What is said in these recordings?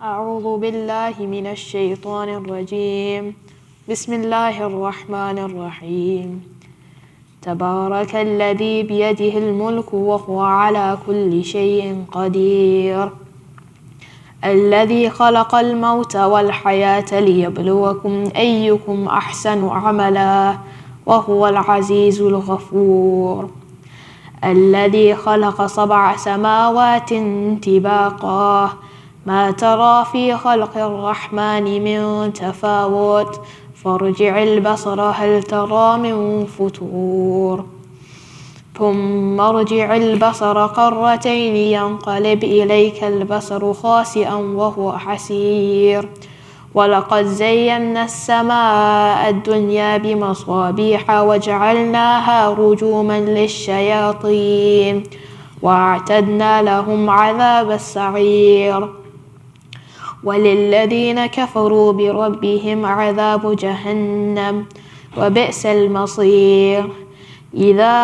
أعوذ بالله من الشيطان الرجيم. بسم الله الرحمن الرحيم. تبارك الذي بيده الملك وهو على كل شيء قدير، الذي خلق الموت والحياة ليبلوكم أيكم أحسن عملا وهو العزيز الغفور، الذي خلق 7 سماوات طباقا ما ترى في خلق الرحمن من تفاوت فارجع البصر هل ترى من فتور، ثم ارجع البصر كرتين ينقلب إليك البصر خاسئا وهو حسير، ولقد زينا السماء الدنيا بمصابيح وجعلناها رجوما للشياطين واعتدنا لهم عذاب السعير، وللذين كفروا بربهم عذاب جهنم وبئس المصير. إذا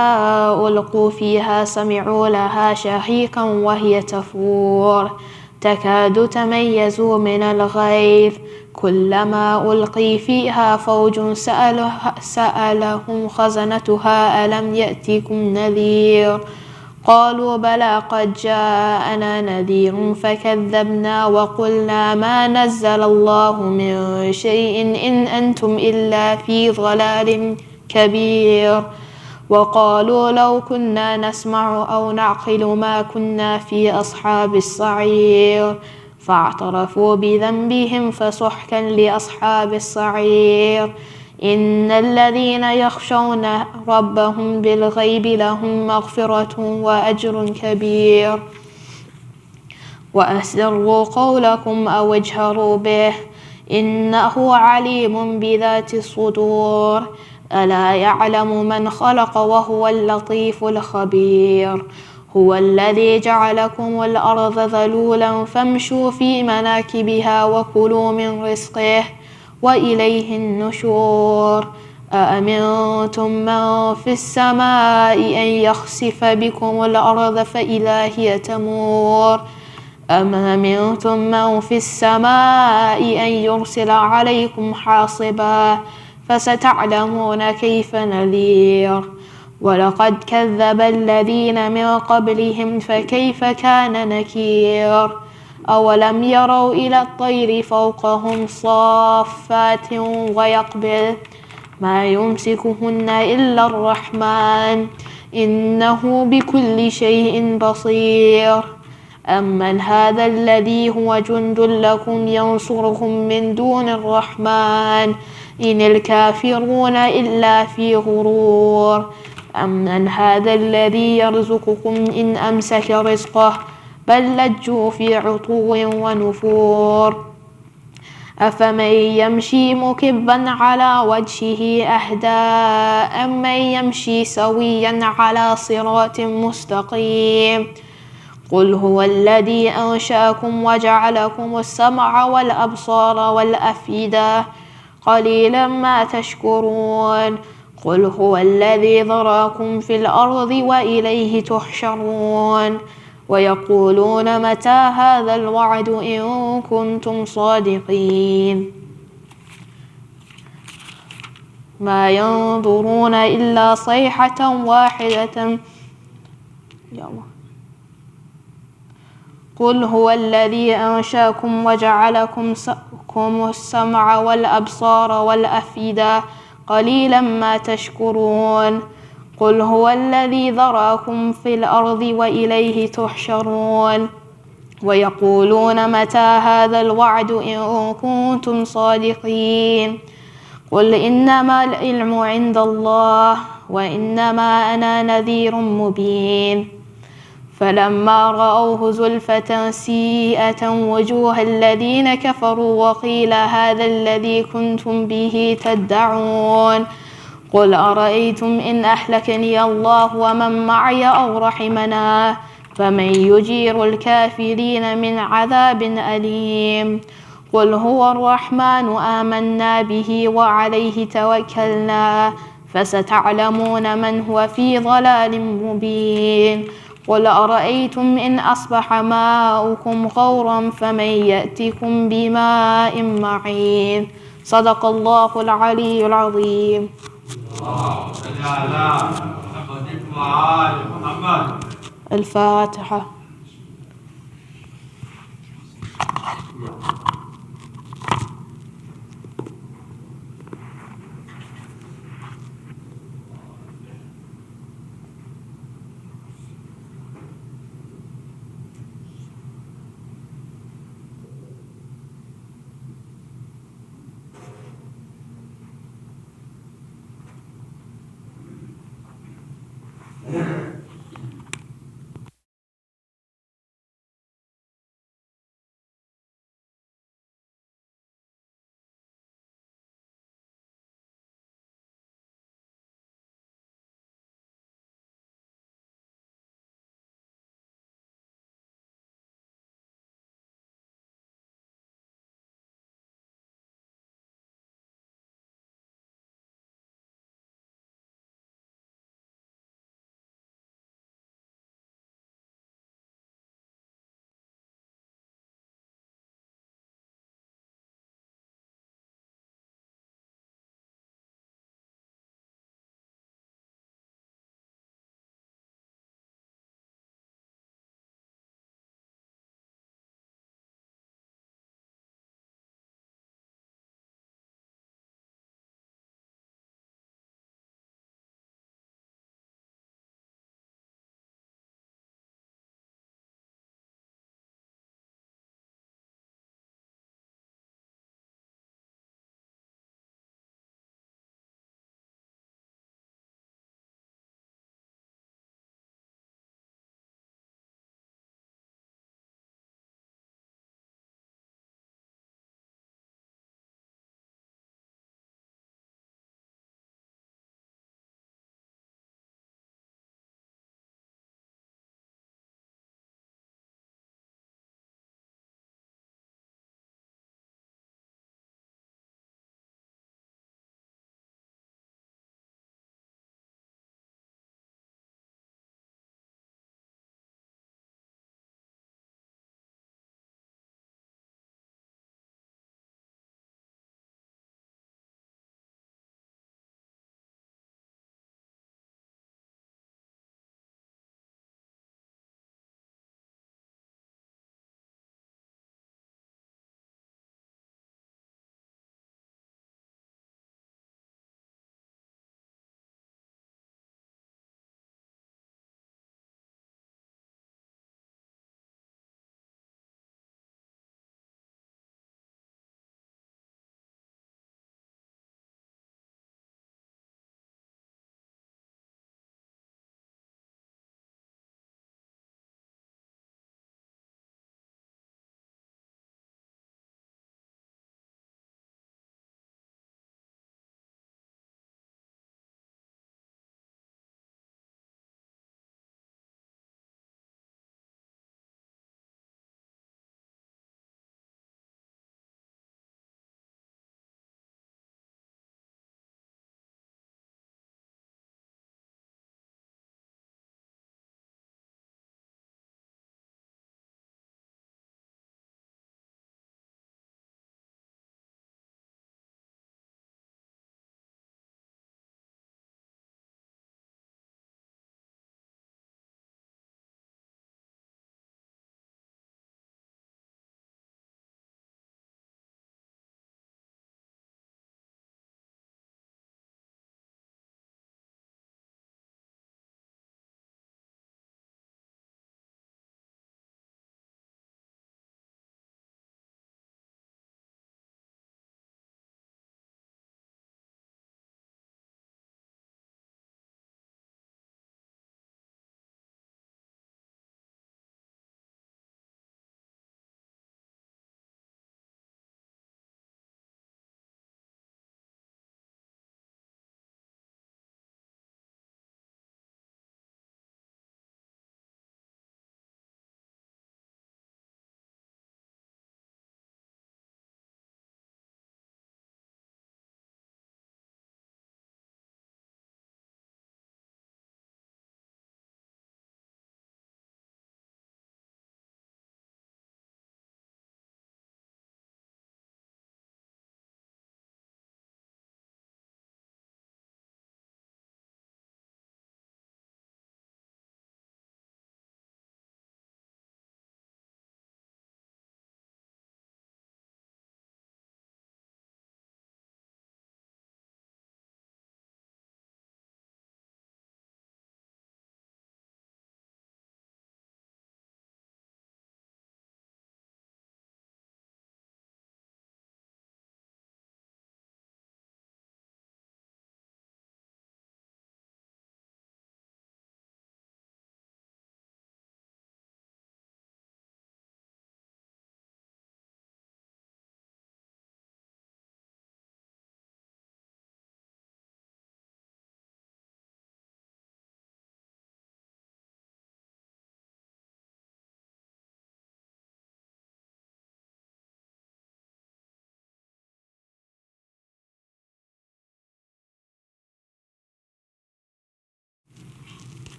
ألقوا فيها سمعوا لها شهيقا وهي تفور تكاد تميز من الغيظ، كلما ألقي فيها فوج سألهم خزنتها ألم يأتكم نذير، قالوا بلى قد جاءنا نذير فكذبنا وقلنا ما نزل الله من شيء إن أنتم إلا في ضلال كبير، وقالوا لو كنا نسمع أو نعقل ما كنا في أصحاب السعير، فاعترفوا بذنبهم فسحقا لأصحاب السعير. إن الذين يخشون ربهم بالغيب لهم مغفرة وأجر كبير. وأسروا قولكم أو اجهروا به إنه عليم بذات الصدور، ألا يعلم من خلق وهو اللطيف الخبير. هو الذي جعلكم الأرض ذلولا فامشوا في مناكبها وكلوا من رزقه وإليه النشور. أأمنتم من في السماء أن يخسف بكم الأرض فإذا هي تمور، أم أمنتم من في السماء أن يرسل عليكم حاصبا فستعلمون كيف نذير. ولقد كذب الذين من قبلهم فكيف كان نكير. أولم يروا إلى الطير فوقهم صافات ويقبل ما يمسكهن إلا الرحمن إنه بكل شيء بصير. أمن هذا الذي هو جند لكم ينصركم من دون الرحمن إن الكافرون إلا في غرور. أمن هذا الذي يرزقكم إن أمسك رزقه بل لجوا في عتو ونفور. أفمن يمشي مكبا على وجهه أهدى أمن يمشي سويا على صراط مستقيم. قل هو الذي أنشأكم وجعلكم السمع والأبصار والأفئدة قليلا ما تشكرون. قل هو الذي ذراكم في الأرض وإليه تحشرون. ويقولون متى هذا الوعد إن كنتم صادقين. ما ينظرون إلا صيحة واحدة. قل هو الذي أنشأكم وجعلكم السمع والأبصار والأفئدة قليلا ما تشكرون. قل هو الذي ذراكم في الأرض وإليه تحشرون. ويقولون متى هذا الوعد إن كنتم صادقين. قل إنما العلم عند الله وإنما أنا نذير مبين. فلما رأوه زلفة سيئة وجوه الذين كفروا وقيل هذا الذي كنتم به تدعون. قل أرأيتم إن أهلكني الله ومن معي أو رحمنا فمن يجير الكافرين من عذاب أليم. قل هو الرحمن آمنا به وعليه توكلنا فستعلمون من هو في ضلال مبين. قل أرأيتم إن أصبح ماؤكم غورا فمن يأتكم بماء معين. صدق الله العلي العظيم. الفاتحة.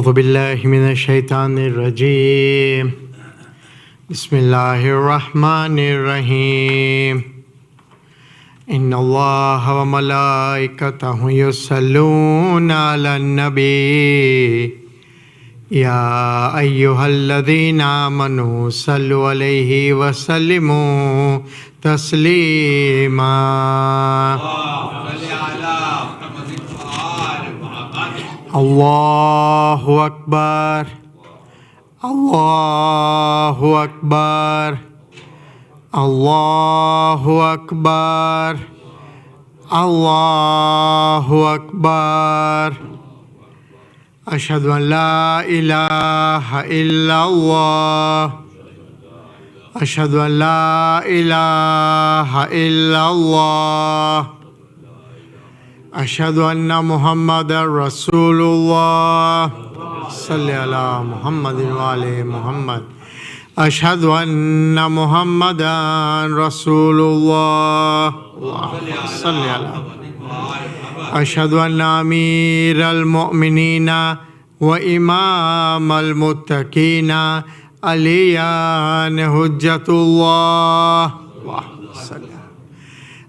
أعوذ بالله من الشيطان الرجيم بسم الله الرحمن الرحيم إن الله وملائكته يصلون على النبي يا أيها الذين آمنوا صلوا عليه وسلموا تسليما الله أكبر الله أكبر الله أكبر الله أكبر أشهد أن لا إله إلا الله أشهد أن لا إله إلا الله أشهد أن محمدا رسول الله صل على محمد وعلى محمد أشهد أن محمدا رسول الله صل على أشهد أن أمير المؤمنين وإمام المتقين عليا حجة الله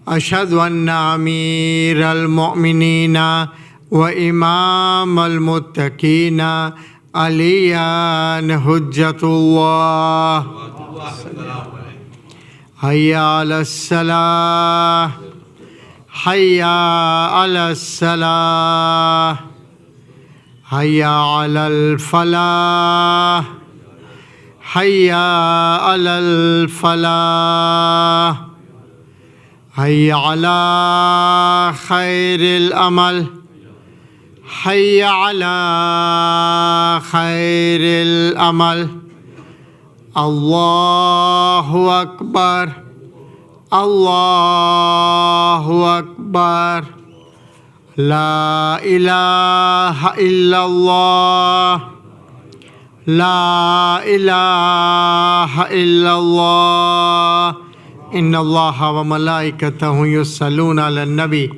أشهد أن أمير المؤمنين وإمام المتقين عليا حجة الله حي على الصلاة حي على الصلاة حي على الفلاح حي على الفلاح حي على خير الأمل حي على خير الأمل الله أكبر الله أكبر لا إله إلا الله لا إله إلا الله إن الله وملائكته يصلون على النبي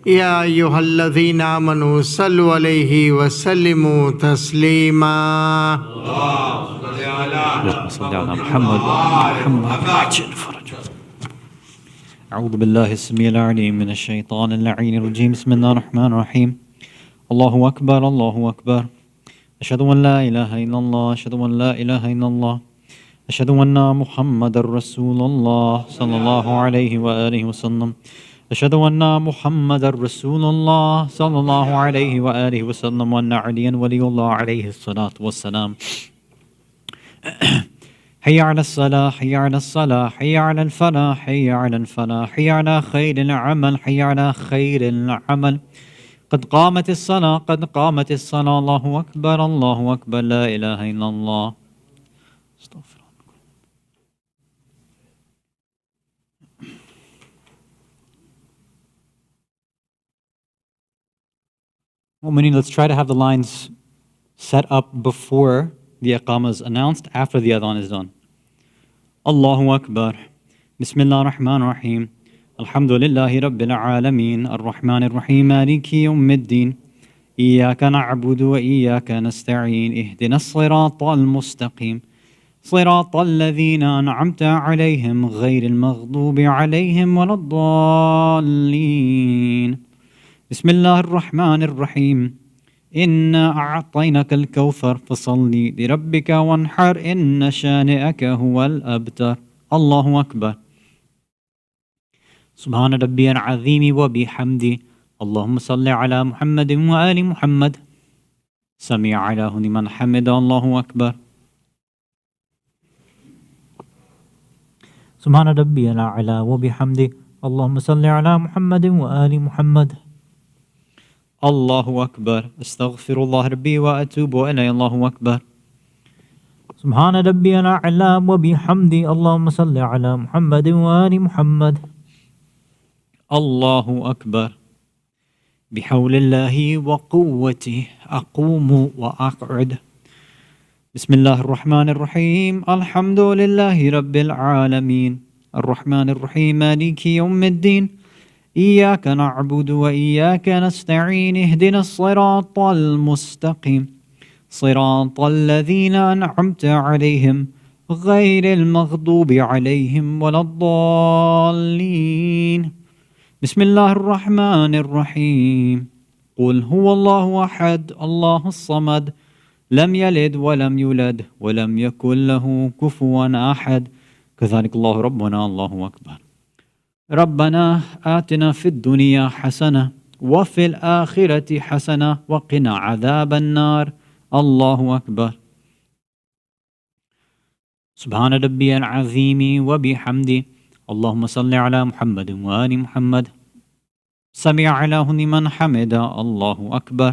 يا أيها الذين آمنوا صلوا عليه وسلموا تسليما اللهم صل على محمد محمد عجل فرجه. أعوذ بالله السميع العليم من الشيطان اللعين الرجيم. بسم الله الرحمن الرحيم. الله أكبر الله أكبر. أشهد أن لا إله إلا الله أشهد أن لا إله إلا الله أشهد أن محمد رسول الله صلى الله عليه وآله وسلم أشهد أن محمد رسول الله صلى الله عليه وآله وسلم وأن عليا ولي الله عليه الصلاة والسلام. حي على الصلاة حي على الصلاة حي على الفلاح حي على الفلاح حي على خير العمل حي على خير العمل. قد قامت الصلاة قد قامت الصلاة. الله أكبر الله أكبر لا إله إلا الله. استغفر الله. Let's try to have the lines set up before the iqamah is announced, after the adhan is done. Allahu Akbar. Bismillah ar-Rahman ar-Rahim. Alhamdulillahi Rabbil Alameen. Ar-Rahman ar-Rahim. Maliki yawmiddin. Iyaka na'budu wa iyaka nasta'een. Ihdina as-sirata al-mustaqim. صراط الذين أنعمت عليهم غير المغضوب عليهم ولا الضالين. بسم الله الرحمن الرحيم. إنا أعطيناك الكوثر فصل لربك وانحر إن شانئك هو الأبتر. الله أكبر. سبحان ربي العظيم وبحمده. اللهم صل على محمد وآل محمد. سمع الله لمن حمد. الله أكبر. سبحان ربي الأعلى وبحمده. اللهم صل على محمد وآل محمد. الله أكبر. استغفر الله ربي وأتوب إليه. الله أكبر. سبحان ربي الأعلى وبحمده. اللهم صل على محمد وآل محمد. الله أكبر. بحول الله وقوته أقوم وأقعد. بسم الله الرحمن الرحيم. الحمد لله رب العالمين. الرحمن الرحيم. مالك يوم الدين. إياك نعبد وإياك نستعين. اهدنا الصراط المستقيم. صراط الذين أنعمت عليهم غير المغضوب عليهم ولا الضالين. بسم الله الرحمن الرحيم. قل هو الله أحد الله الصمد لم يلد ولم يولد ولم يكن له كفوا أحد. كذلك الله ربنا. الله أكبر. ربنا آتنا في الدنيا حسنة وفي الآخرة حسنة وقنا عذاب النار. الله أكبر. سبحان ربي العظيم وبحمده. اللهم صل على محمد وآل محمد. سمع له لمن حمد. الله أكبر.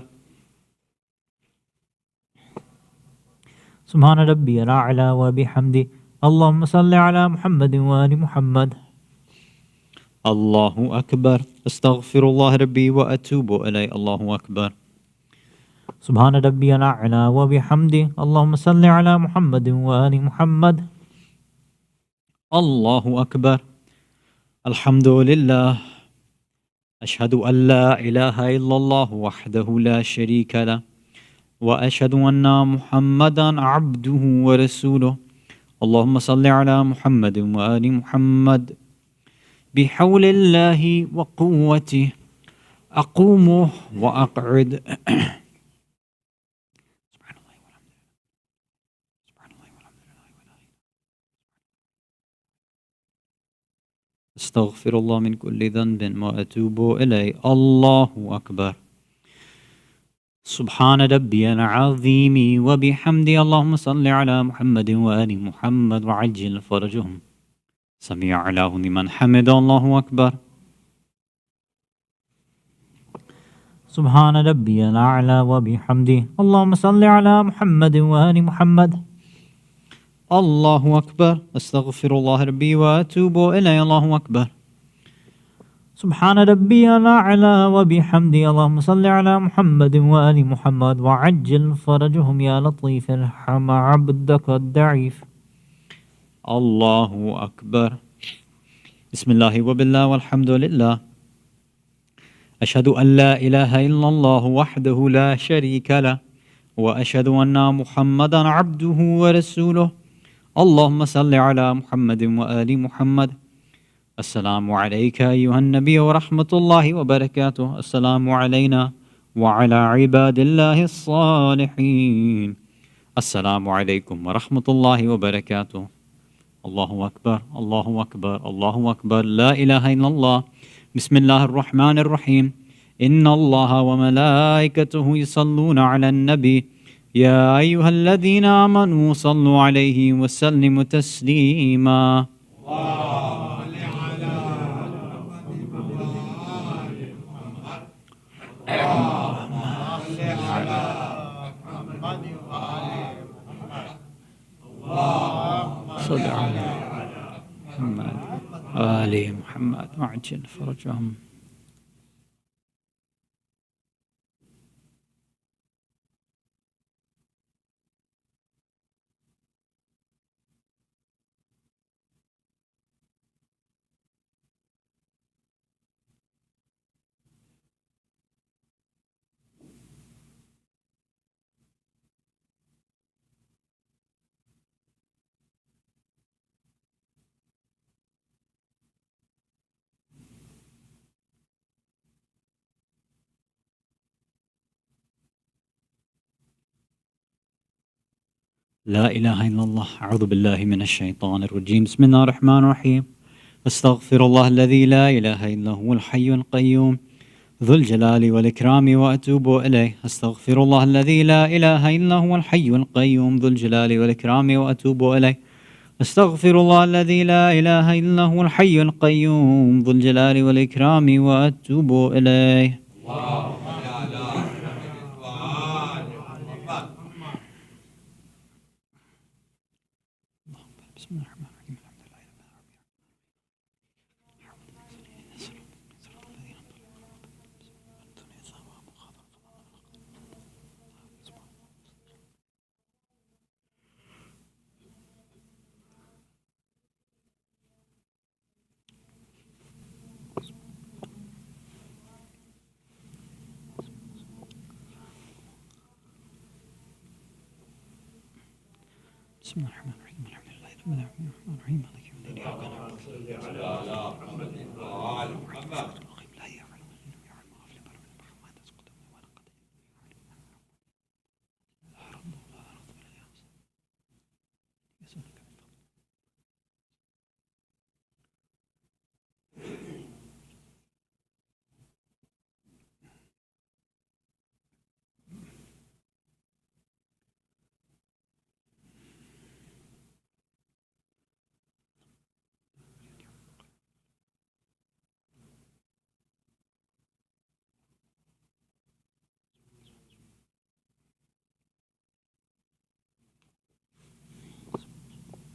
سبحان ربي الأعلى وبحمده. اللهم صل على محمد وآل محمد. الله أكبر. استغفر الله ربي وأتوب إليه. الله أكبر. سبحان ربي الأعلى وبحمده. اللهم صل على محمد وآل محمد. الله أكبر. الحمد لله. أشهد أن لا إله إلا الله وحده لا شريك له وأشهد أن محمدا عبده ورسوله. اللهم صل على محمد وآل محمد. بحول الله وقوته أقوم وأقعد. استغفر الله من كل ذنب وأتوب إليه. الله أكبر. سبحان ربي العظيم وبحمده. اللهم صل على محمد وآل محمد وعجل فرجهم. سمع له لمن حمد. الله أكبر. سبحان ربي الأعلى وبحمده. اللهم صل على محمد وآل محمد. الله أكبر. استغفر الله ربي وأتوب إليه. الله أكبر. سبحان ربي الأعلى وبحمده. اللهم صل على محمد وآل محمد وعجل فرجهم يا لطيف ارحم عبدك الضعيف. الله أكبر. بسم الله وبالله والحمد لله. أشهد أن لا إله إلا الله وحده لا شريك له وأشهد أن محمدا عبده ورسوله. اللهم صل على محمد وآل محمد. السلام عليك أيها النبي ورحمة الله وبركاته. السلام علينا وعلى عباد الله الصالحين. السلام عليكم ورحمة الله وبركاته. الله أكبر. الله أكبر. الله أكبر. لا إله إلا الله. بسم الله الرحمن الرحيم. إن الله وملائكته يصلون على النبي يا أيها الذين آمنوا صلوا عليه وسلموا تسليما. صل على محمد آل محمد وعجل فرجهم. لا إله إلا الله. أعوذ بالله من الشيطان الرجيم. بسم الله الرحمن الرحيم. أستغفر الله الذي لا إله إلا هو الحي القيوم ذو الجلال والإكرام وأتوب إليه. أستغفر الله الذي لا إله إلا هو الحي القيوم ذو الجلال والإكرام وأتوب إليه. أستغفر الله الذي لا إله إلا هو الحي القيوم ذو الجلال والإكرام وأتوب إليه. بسم الله الرحمن الرحيم الحمد لله رب العالمين الرحمن الرحيم مالك يوم الدين إياك نعبد وإياك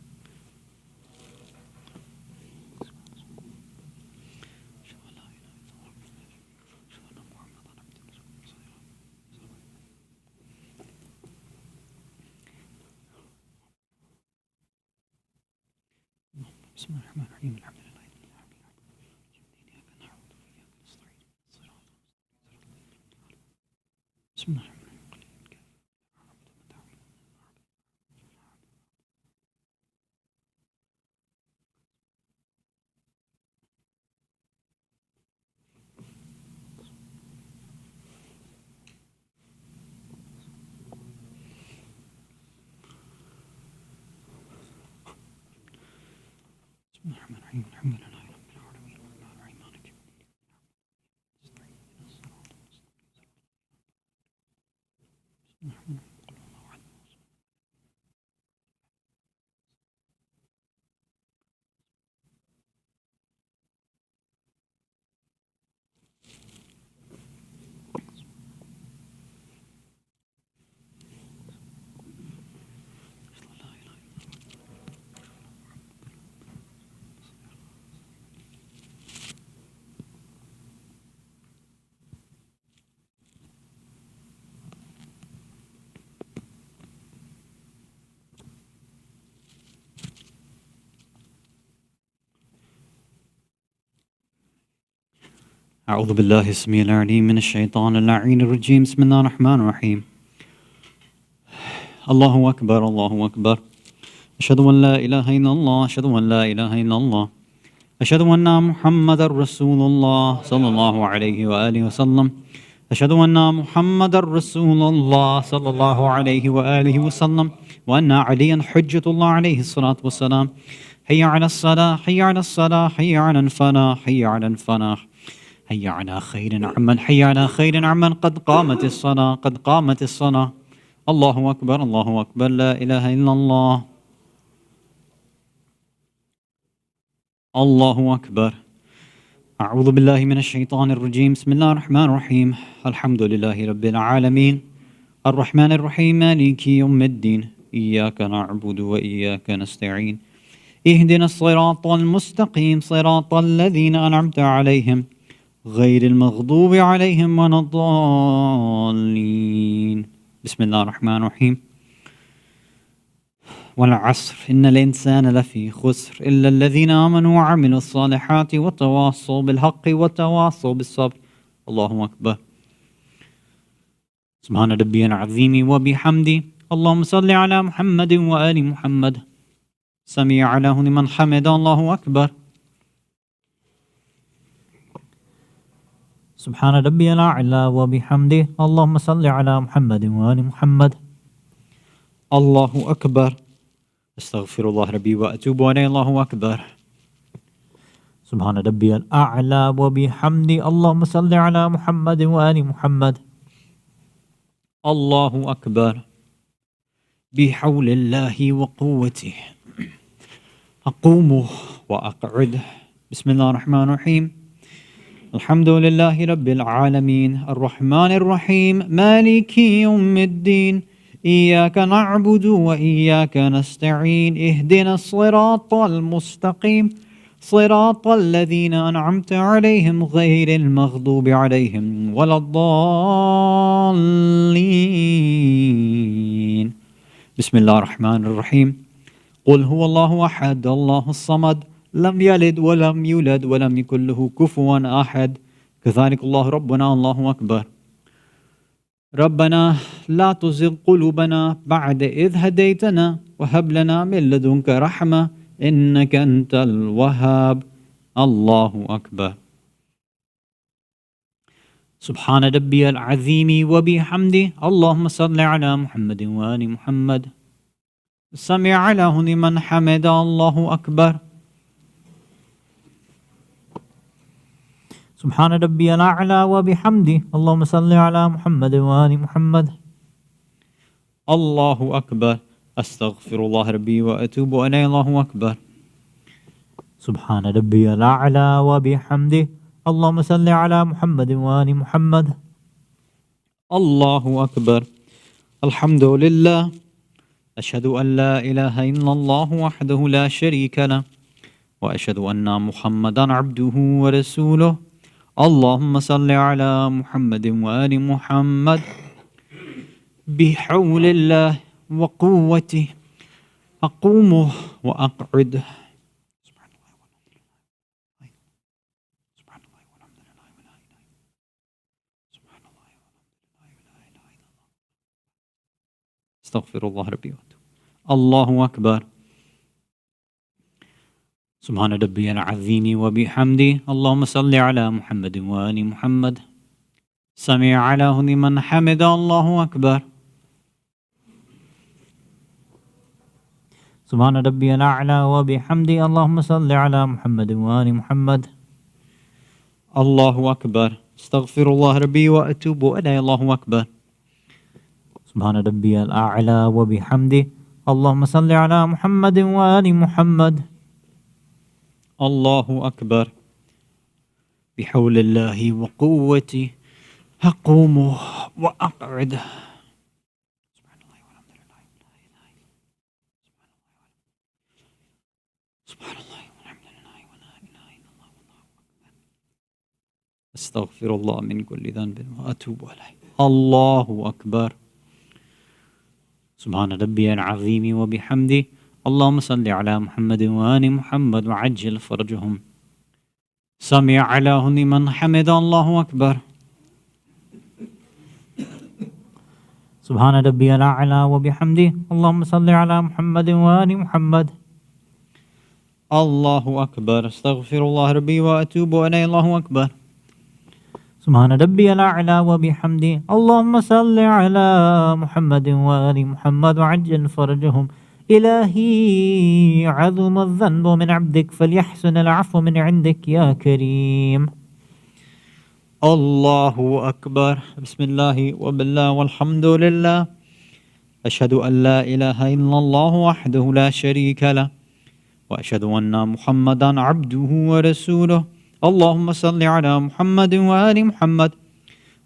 نستعين بسم الله الرحمن الرحيم الحمد لله بسم الله الرحمن الرحيم الحمد لله رب العالمين الرحمن الرحيم مالك يوم الدين أعوذ بالله السميع العليم من الشيطان اللعين الرجيم بسم الله الرحمن الرحيم الله أكبر الله أكبر أشهد أن لا إله إلا الله أشهد أن لا إله إلا الله أشهد أن محمدا رسول الله صلى الله عليه وآله وسلم أشهد أن محمدا رسول الله صلى الله عليه وآله وسلم وأن عليا حجة الله عليه الصلاة والسلام حي على الصلاة حي على الصلاة حي على الفلاح حي على الفلاح حي على خير عمن حي على خير عمن قد قامت الصلاة قد قامت الصلاة الله أكبر الله أكبر لا إله إلا الله الله أكبر أعوذ بالله من الشيطان الرجيم بسم الله الرحمن الرحيم الحمد لله رب العالمين الرحمن الرحيم مالك يوم الدين إياك نعبد وإياك نستعين اهدنا الصراط المستقيم صراط الذين أنعمت عليهم غير المغضوب عليهم ولا الضالين بسم الله الرحمن الرحيم والعصر إن الإنسان لفي خسر إلا الذين آمنوا وعملوا الصالحات وتواصوا بالحق وتواصوا بالصبر الله أكبر سبحان ربي العظيم وبحمده اللهم صل على محمد وآل محمد سميع له لمن حمد الله أكبر سبحان ربي الأعلى وبحمده اللهم صل على محمد وآل محمد الله أكبر استغفر الله ربي وأتوب إليه الله أكبر سبحان ربي الأعلى وبحمده اللهم صل على محمد وآل محمد الله أكبر بحول الله وقوته أقوم وأقعد بسم الله الرحمن الرحيم الحمد لله رب العالمين الرحمن الرحيم مالك يوم الدين إياك نعبد وإياك نستعين اهدنا الصراط المستقيم صراط الذين أنعمت عليهم غير المغضوب عليهم ولا الضالين بسم الله الرحمن الرحيم قل هو الله أحد الله الصمد لم يلد ولم يولد ولم يكن له كفوا أحد كذلك الله ربنا الله أكبر ربنا لا تزغ قلوبنا بعد إذ هديتنا وهب لنا من لدنك رحمة إنك أنت الوهاب. الله أكبر. سبحان ربي العظيم وبحمده. اللهم صل على محمد وآل محمد. سمع له لمن حمد. الله أكبر. سبحان ربي الأعلى وبحمده. اللهم صل على محمد وآل محمد. الله أكبر. أستغفر الله ربي وأتوب إليه. الله أكبر. سبحان ربي الأعلى وبحمده. اللهم صل على محمد وآل محمد. الله أكبر. الحمد لله. أشهد أن لا إله إلا الله وحده لا شريك له وأشهد أن محمدا عبده ورسوله. اللهم صل على محمد وآل محمد. بحول الله وقوته أقوم وأقعد. استغفر الله ربي وأتوب. الله أكبر. سبحان ربي العظيم وبحمده. اللهم صل على محمد وآل محمد. سمع له لمن حمد. الله أكبر. سبحان ربي الأعلى وبحمده. اللهم صل على محمد وآل محمد. الله أكبر. استغفر الله ربي وأتوب إليه. الله أكبر. سبحان ربي الأعلى وبحمده. اللهم صل على محمد وآل محمد. الله أكبر. بحول الله وقوته أقوم وأقعد. سبحان الله والحمد لله ولا إله إلا الله والله أكبر. أستغفر الله من كل ذنب وأتوب إليه. الله أكبر. سبحان ربي العظيم وبحمده. اللهم صل على محمد وآل محمد وعجل فرجهم. سمع له لمن حمد. الله أكبر. سبحان ربي الأعلى وبحمده. اللهم صل على محمد وآل محمد. الله أكبر. استغفر الله ربي وأتوب إليه. الله أكبر. سبحان ربي الأعلى وبحمده. اللهم صل على محمد وآل محمد وعجل فرجهم. إلهي عظم الذنب من عبدك فليحسن العفو من عندك يا كريم. الله أكبر. بسم الله وبالله والحمد لله. أشهد أن لا إله إلا الله وحده لا شريك له وأشهد أن محمدا عبده ورسوله. اللهم صل على محمد وآل محمد.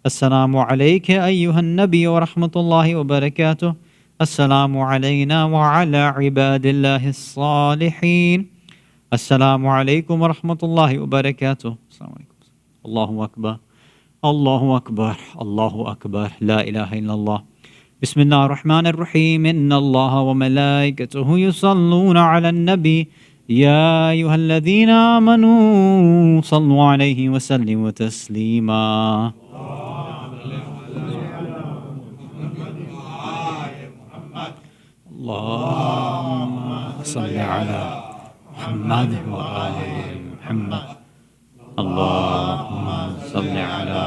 السلام عليك أيها النبي ورحمة الله وبركاته. السلام علينا وعلى عباد الله الصالحين. السلام عليكم ورحمة الله وبركاته. السلام عليكم. الله أكبر. الله أكبر. الله أكبر. لا إله إلا الله. بسم الله الرحمن الرحيم. إن الله وملائكته يصلون على النبي يا أيها الذين آمنوا صلوا عليه وسلموا تسليما. اللهم صل على محمد وآل محمد. اللهم صل على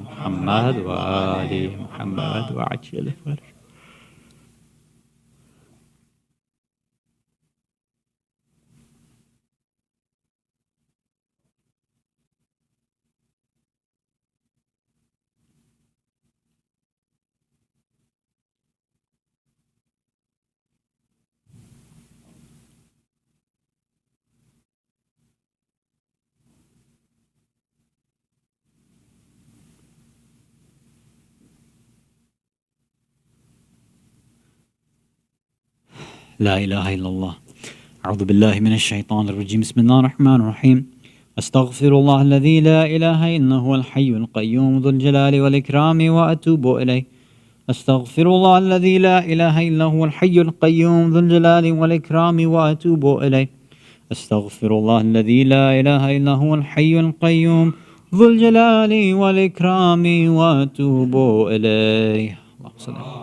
محمد وآل محمد وعجل فرج. لا إله إلا الله. أعوذ بالله من الشيطان الرجيم. بسم الله الرحمن الرحيم. أستغفر الله الذي لا إله إلا هو الحي القيوم ذو الجلال والإكرام وأتوب إليه. أستغفر الله الذي لا إله إلا هو الحي القيوم ذو الجلال والإكرام وأتوب إليه. أستغفر الله الذي لا إله إلا هو الحي القيوم ذو الجلال والإكرام وأتوب إليه. اللهم صل على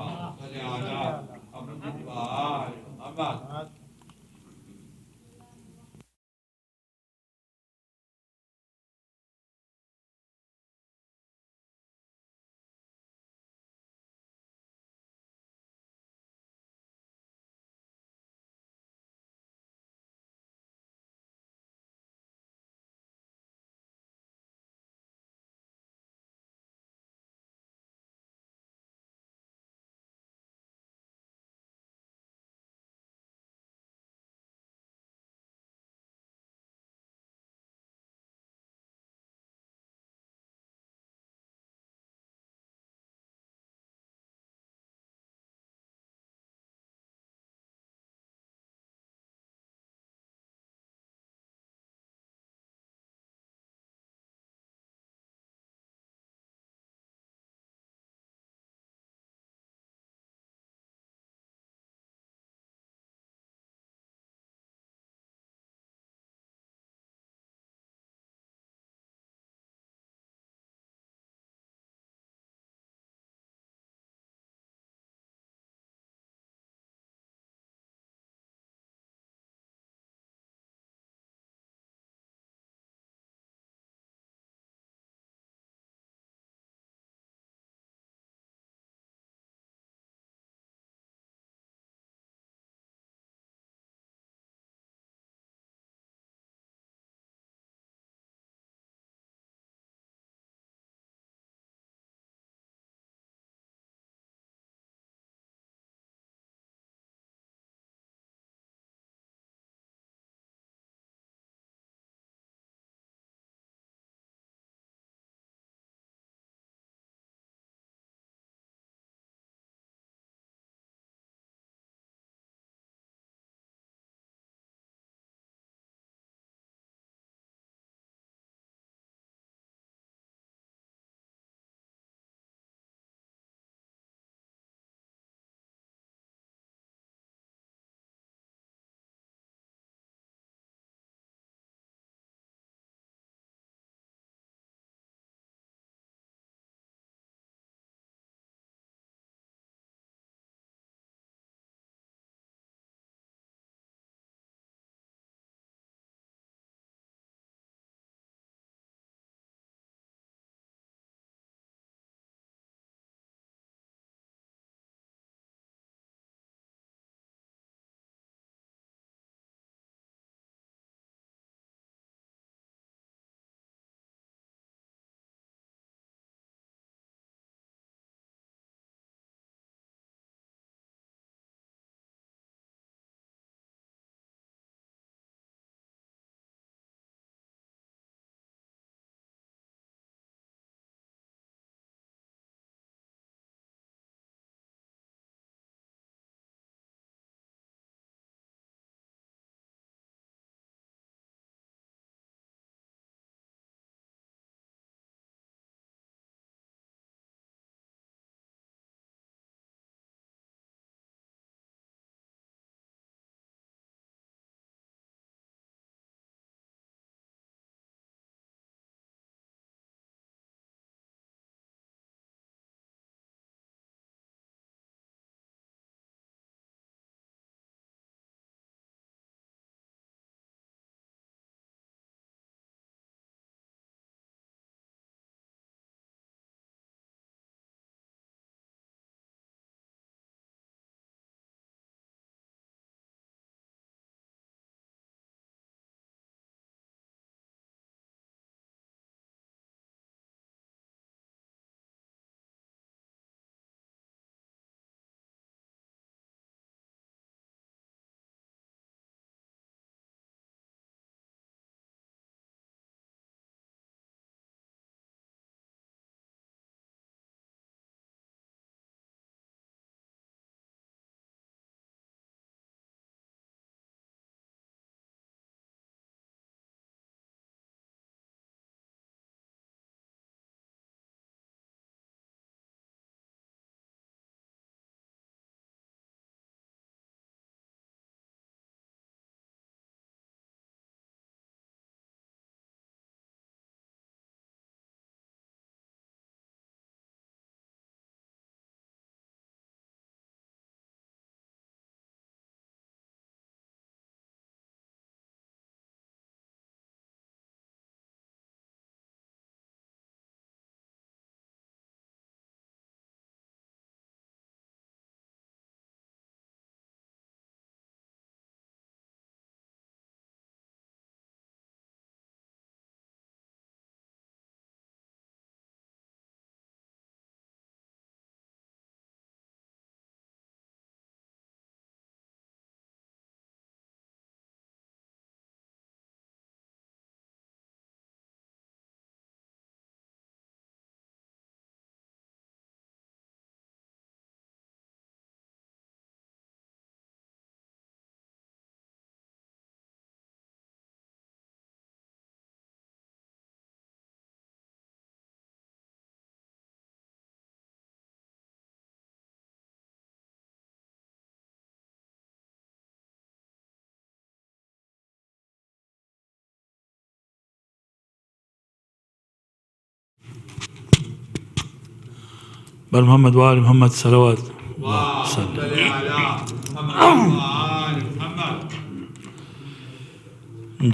بر محمد وآل محمد صلوات.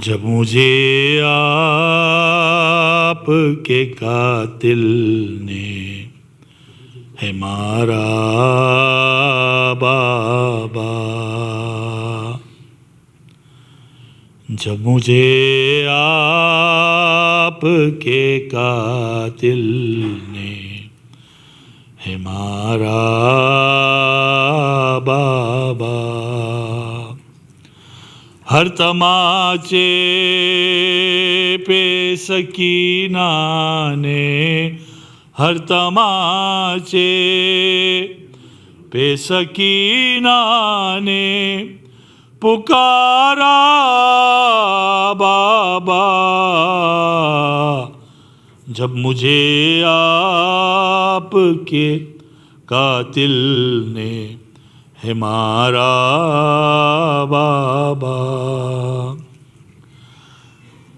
جب مجھے آپ کے قاتل نے ہے مارا بابا، جب مجھے آپ کے قاتل نے ہے مارا بابا، ہر تماچے پہ سکینہ نے، ہر تماچے پہ سکینہ نے پکارا بابا، جب مجھے آپ کے قاتل نے ہے مارا بابا،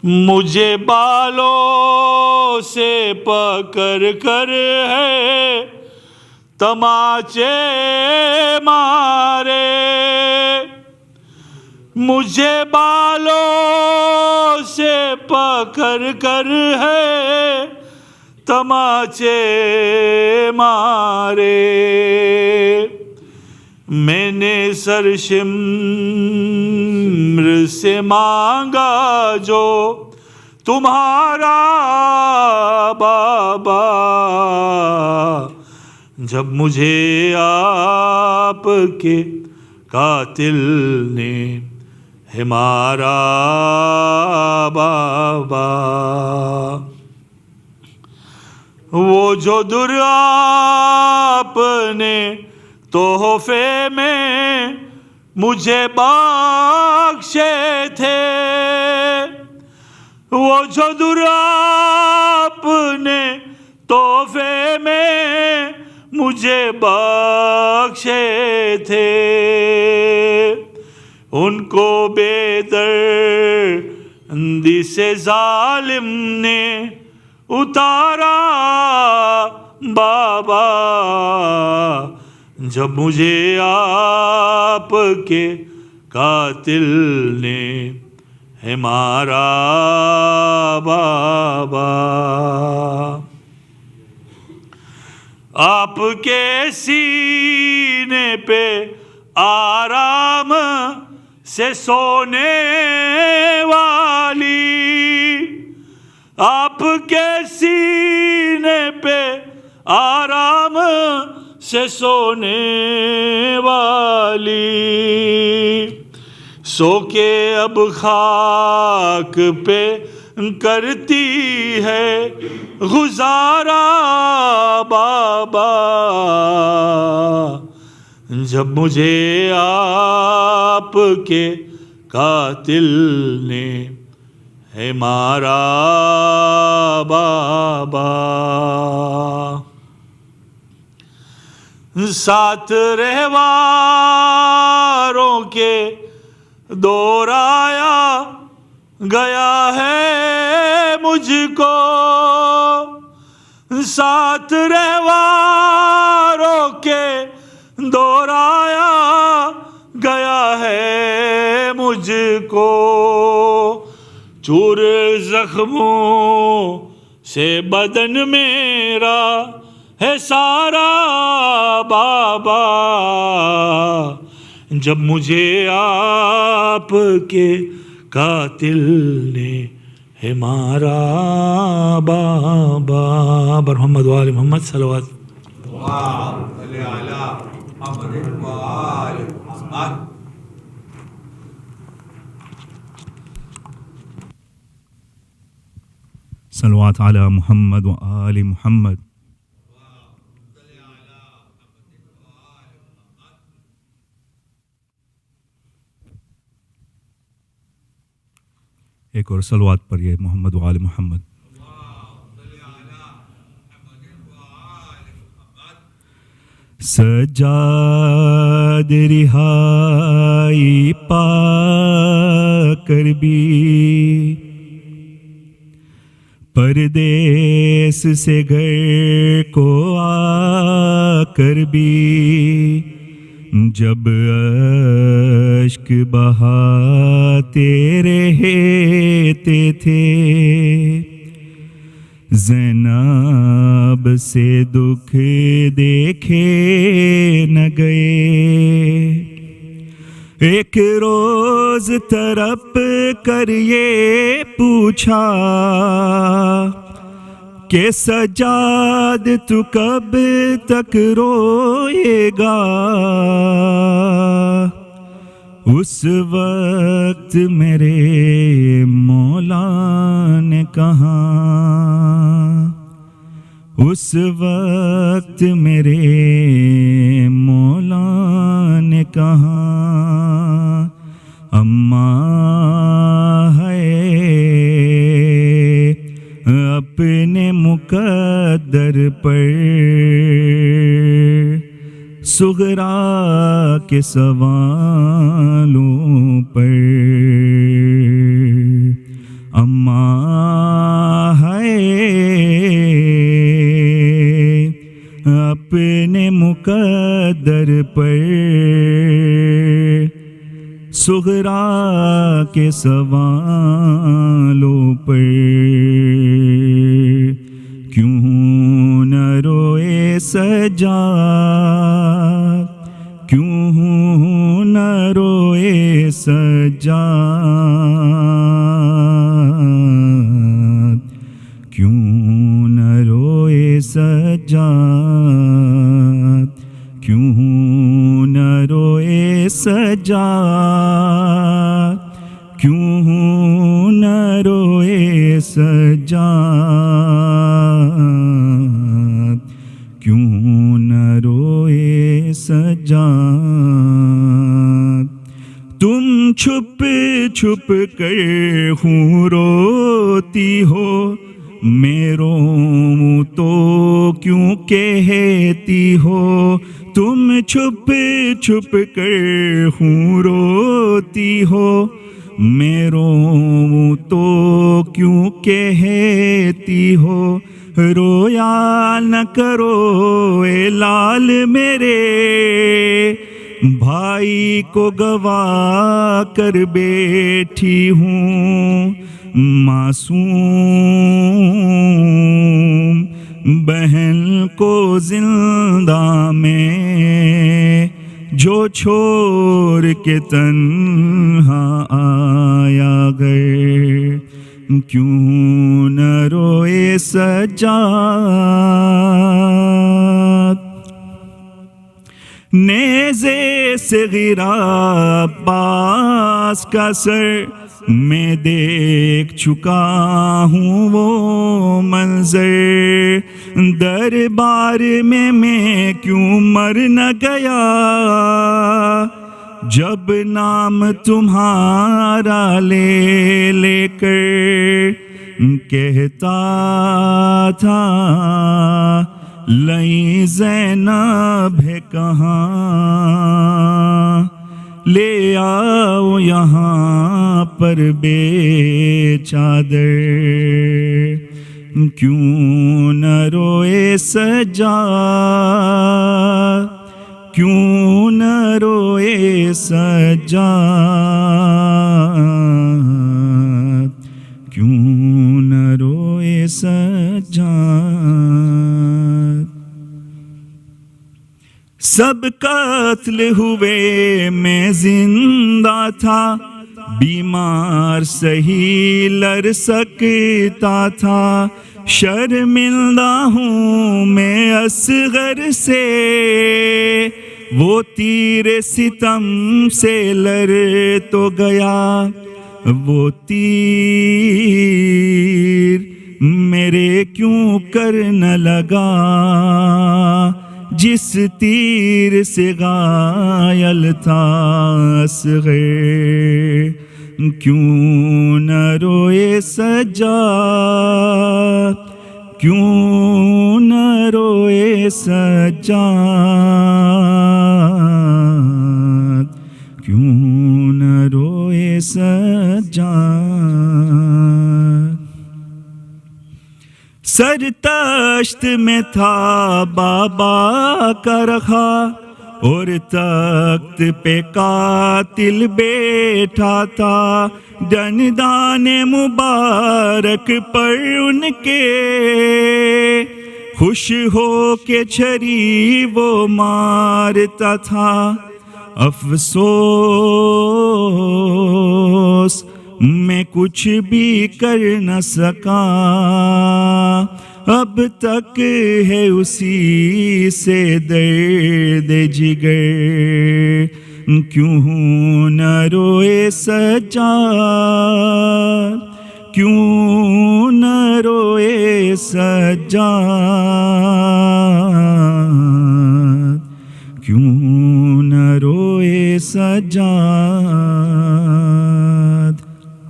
مجھے بالوں سے پکڑ کر ہے تماچے مارے، مجھے بالوں سے پکڑ کر ہے تماچے مارے، میں نے سرشمر سے مانگا جو تمہارا بابا، جب مجھے آپ کے قاتل نے ہے مارا بابا، وہ جو در آپ نے تحفے میں مجھے بخشے تھے، وہ جو در آپ نے تحفے میں مجھے بخشے تھے، ان کو بے دردی سے ظالم نے اتارا بابا، جب مجھے آپ کے قاتل نے ہے مارا بابا، آپ کے سینے پہ آرام سے سونے والی، آپ کے سینے پہ آرام سے سونے والی، سو کے اب خاک پہ کرتی ہے گزارا بابا، جب مجھے آپ کے قاتل نے ہے مارا بابا، ساتھ رہواروں کے دورایا گیا ہے مجھ کو، ساتھ رہواروں کے دورایا گیا ہے مجھ کو، چور زخموں سے بدن میرا ہے سارا بابا، جب مجھے آپ کے قاتل نے ہے مارا بابا، بر محمد وآل محمد صلوات. صلوات علی محمد و آل محمد. ایک اور صلوات پڑھیے محمد و آل محمد. سجاد رہائی پا کر بھی پردیس سے گھر کو آ کر بھی جب اشک بہاتے رہتے تھے، زینب سے دکھ دیکھے نہ گئے۔ ایک روز تڑپ کر یہ پوچھا کہ سجاد تو کب تک روئے گا؟ اس وقت میرے مولا نے کہا، اس وقت میرے مولا نے کہا، اماں ہے اپنے مقدر پر صغرا کے سوالوں پر، اماں ہے اپنے مقدر پر صغرا کے سوالوں پر، کیوں نہ روئے سجاد، کیوں نہ روئے سجاد، کیوں نہ روئے سجاد، کیوں نہ روئے سجاد، کیوں نہ روئے سجاد، کیوں نہ روئے سجاد۔ تم چھپ چھپ کر ہوں روتی ہو، میں روؤں تو کیوں کہتی ہو؟ تم چھپ چھپ کر ہوں روتی ہو، میں روؤں تو کیوں کہتی ہو؟ رویا نہ کرو اے لال میرے، بھائی کو گوا کر بیٹھی ہوں، معصوم بہن کو زندہ میں جو چھوڑ کے تنہا آیا گئے، کیوں نہ روئے سجاد؟ نیزے سے گرا عباس کا سر، میں دیکھ چکا ہوں وہ منظر، دربار میں کیوں مر نہ گیا؟ جب نام تمہارا لے لے کر کہتا تھا لئی زینب ہے کہاں، لے آؤ یہاں پر بے چادر، کیوں نہ روئے سجاد، کیوں نہ روئے سجاد، کیوں نہ روئے سجاد۔ سب قتل ہوئے میں زندہ تھا، بیمار سہی لڑ سکتا تھا، شرمندہ ہوں میں اصغر سے، وہ تیر ستم سے لڑ تو گیا، وہ تیر میرے کیوں کر نہ لگا، جس تیر سے غائل تھا اصغر، کیوں نہ روئے سجاد، کیوں نہ روئے سجاد، کیوں نہ روئے سجاد۔ سر تشت میں تھا بابا کا رکھا اور تخت پہ قاتل بیٹھا تھا دندان مبارک پر ان کے خوش ہو کے چھری وہ مارتا تھا افسوس میں کچھ بھی کر نہ سکا اب تک ہے اسی سے درد جگر کیوں نہ روئے سجاد کیوں نہ روئے سجاد کیوں نہ روئے سجاد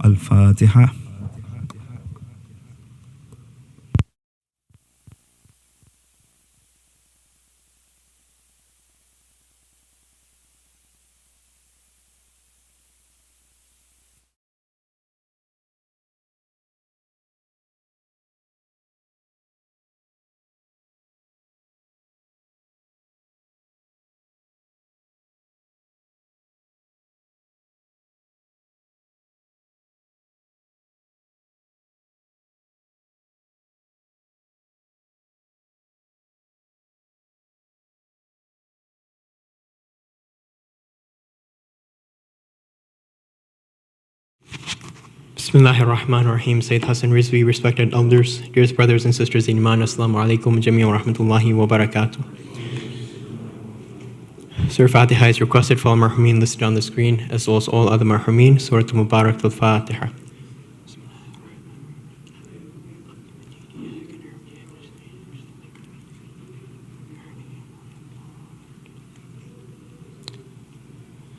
الفاتحہ Bismillah ar-Rahman ar-Rahim. Sayyid Hasan RIzvi, respected elders, dearest brothers and sisters in Iman, Assalamu alaikum jamia wa rahmatullahi wa barakatuh. Surah Fatiha is requested for all marhumin listed on the screen, as well as all other marhumin. Surah Mubarak al-Fatiha.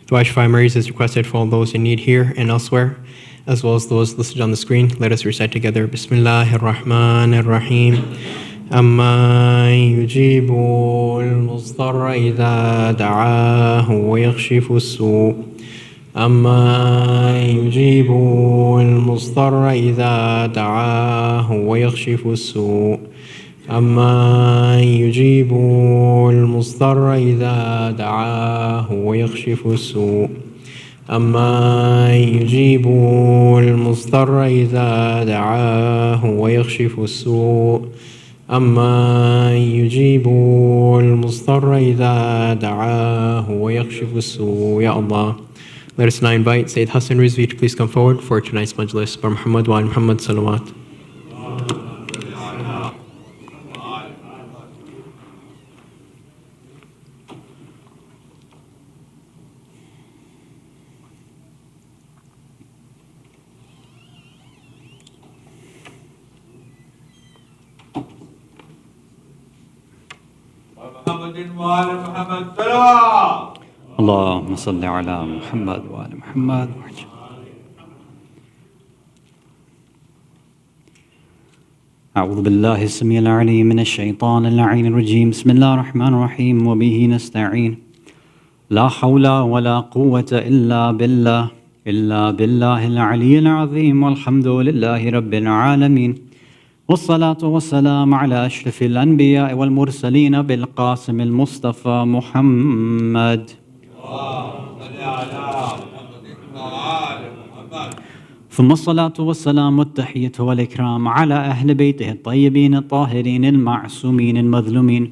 Dua Shafai Maries is requested for all those in need here and elsewhere, as well as those listed on the screen. Let us recite together. Bismillahir Rahmanir Rahim. Amma yujibu al-mustarra idha da'ahu wa yakhshifu as-su'. Amma yujibu al-mustarra idha da'ahu wa yakhshifu as-su'. أما يجيب المضطر إذا دعاه ويكشف السوء أما يجيب المضطر إذا دعاه ويكشف السوء أما يجيب المضطر إذا دعاه ويكشف السوء. Ya Allah. Let us now invite Sayyid Hasan RIzvi to please come forward for tonight's Majlis. By Muhammad wa Muhammad Salaat. اللهم صل على محمد وآل محمد. أعوذ بالله السميع العليم من الشيطان اللعين الرجيم. بسم الله الرحمن الرحيم وبه نستعين. لا حول ولا قوة إلا بالله العلي العظيم والحمد لله رب العالمين والصلاة والسلام على أشرف الأنبياء والمرسلين بالقاسم المصطفى محمد. ثم الصلاة والسلام والتحية والإكرام على أهل بيته الطيبين الطاهرين المعصومين المظلومين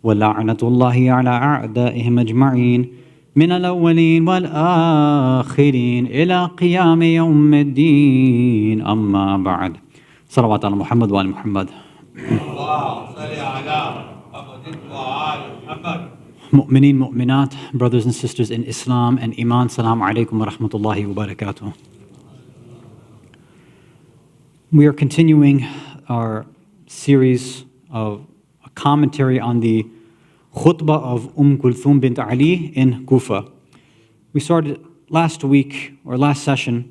ولعنة الله على أعدائهم أجمعين من الأولين والآخرين إلى قيام يوم الدين. أما بعد. صلوات على محمد وآل محمد. Mu'mineen, mu'minat, brothers and sisters in Islam and Iman, Assalamu alaikum wa rahmatullahi wa barakatuh. We are continuing our series of a commentary on the khutbah of Kulthum bint Ali in Kufa. We started last week, or last session,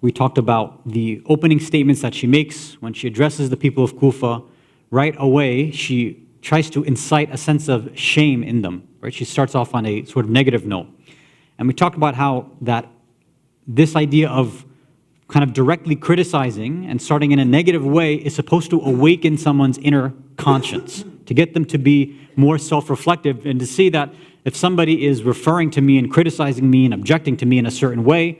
we talked about the opening statements that she makes when she addresses the people of Kufa. Right away, she tries to incite a sense of shame in them. Right? She starts off on a sort of negative note. And we talked about how that this idea of kind of directly criticizing and starting in a negative way is supposed to awaken someone's inner conscience, to get them to be more self-reflective and to see that if somebody is referring to me and criticizing me and objecting to me in a certain way,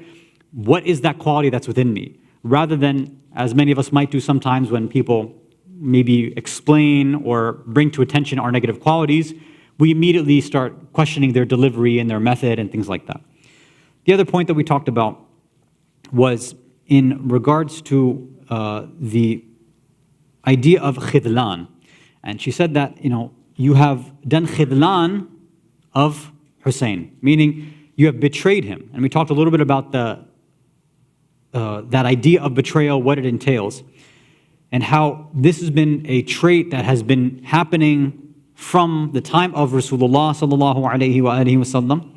what is that quality that's within me? Rather than, as many of us might do sometimes when people maybe explain or bring to attention our negative qualities, we immediately start questioning their delivery and their method and things like that. The other point that we talked about was in regards to the idea of khidlan. And she said that, you have done khidlan of Hussein, meaning you have betrayed him. And we talked a little bit about that idea of betrayal, what it entails, and how this has been a trait that has been happening from the time of Rasulullah sallallahu alaihi wasallam.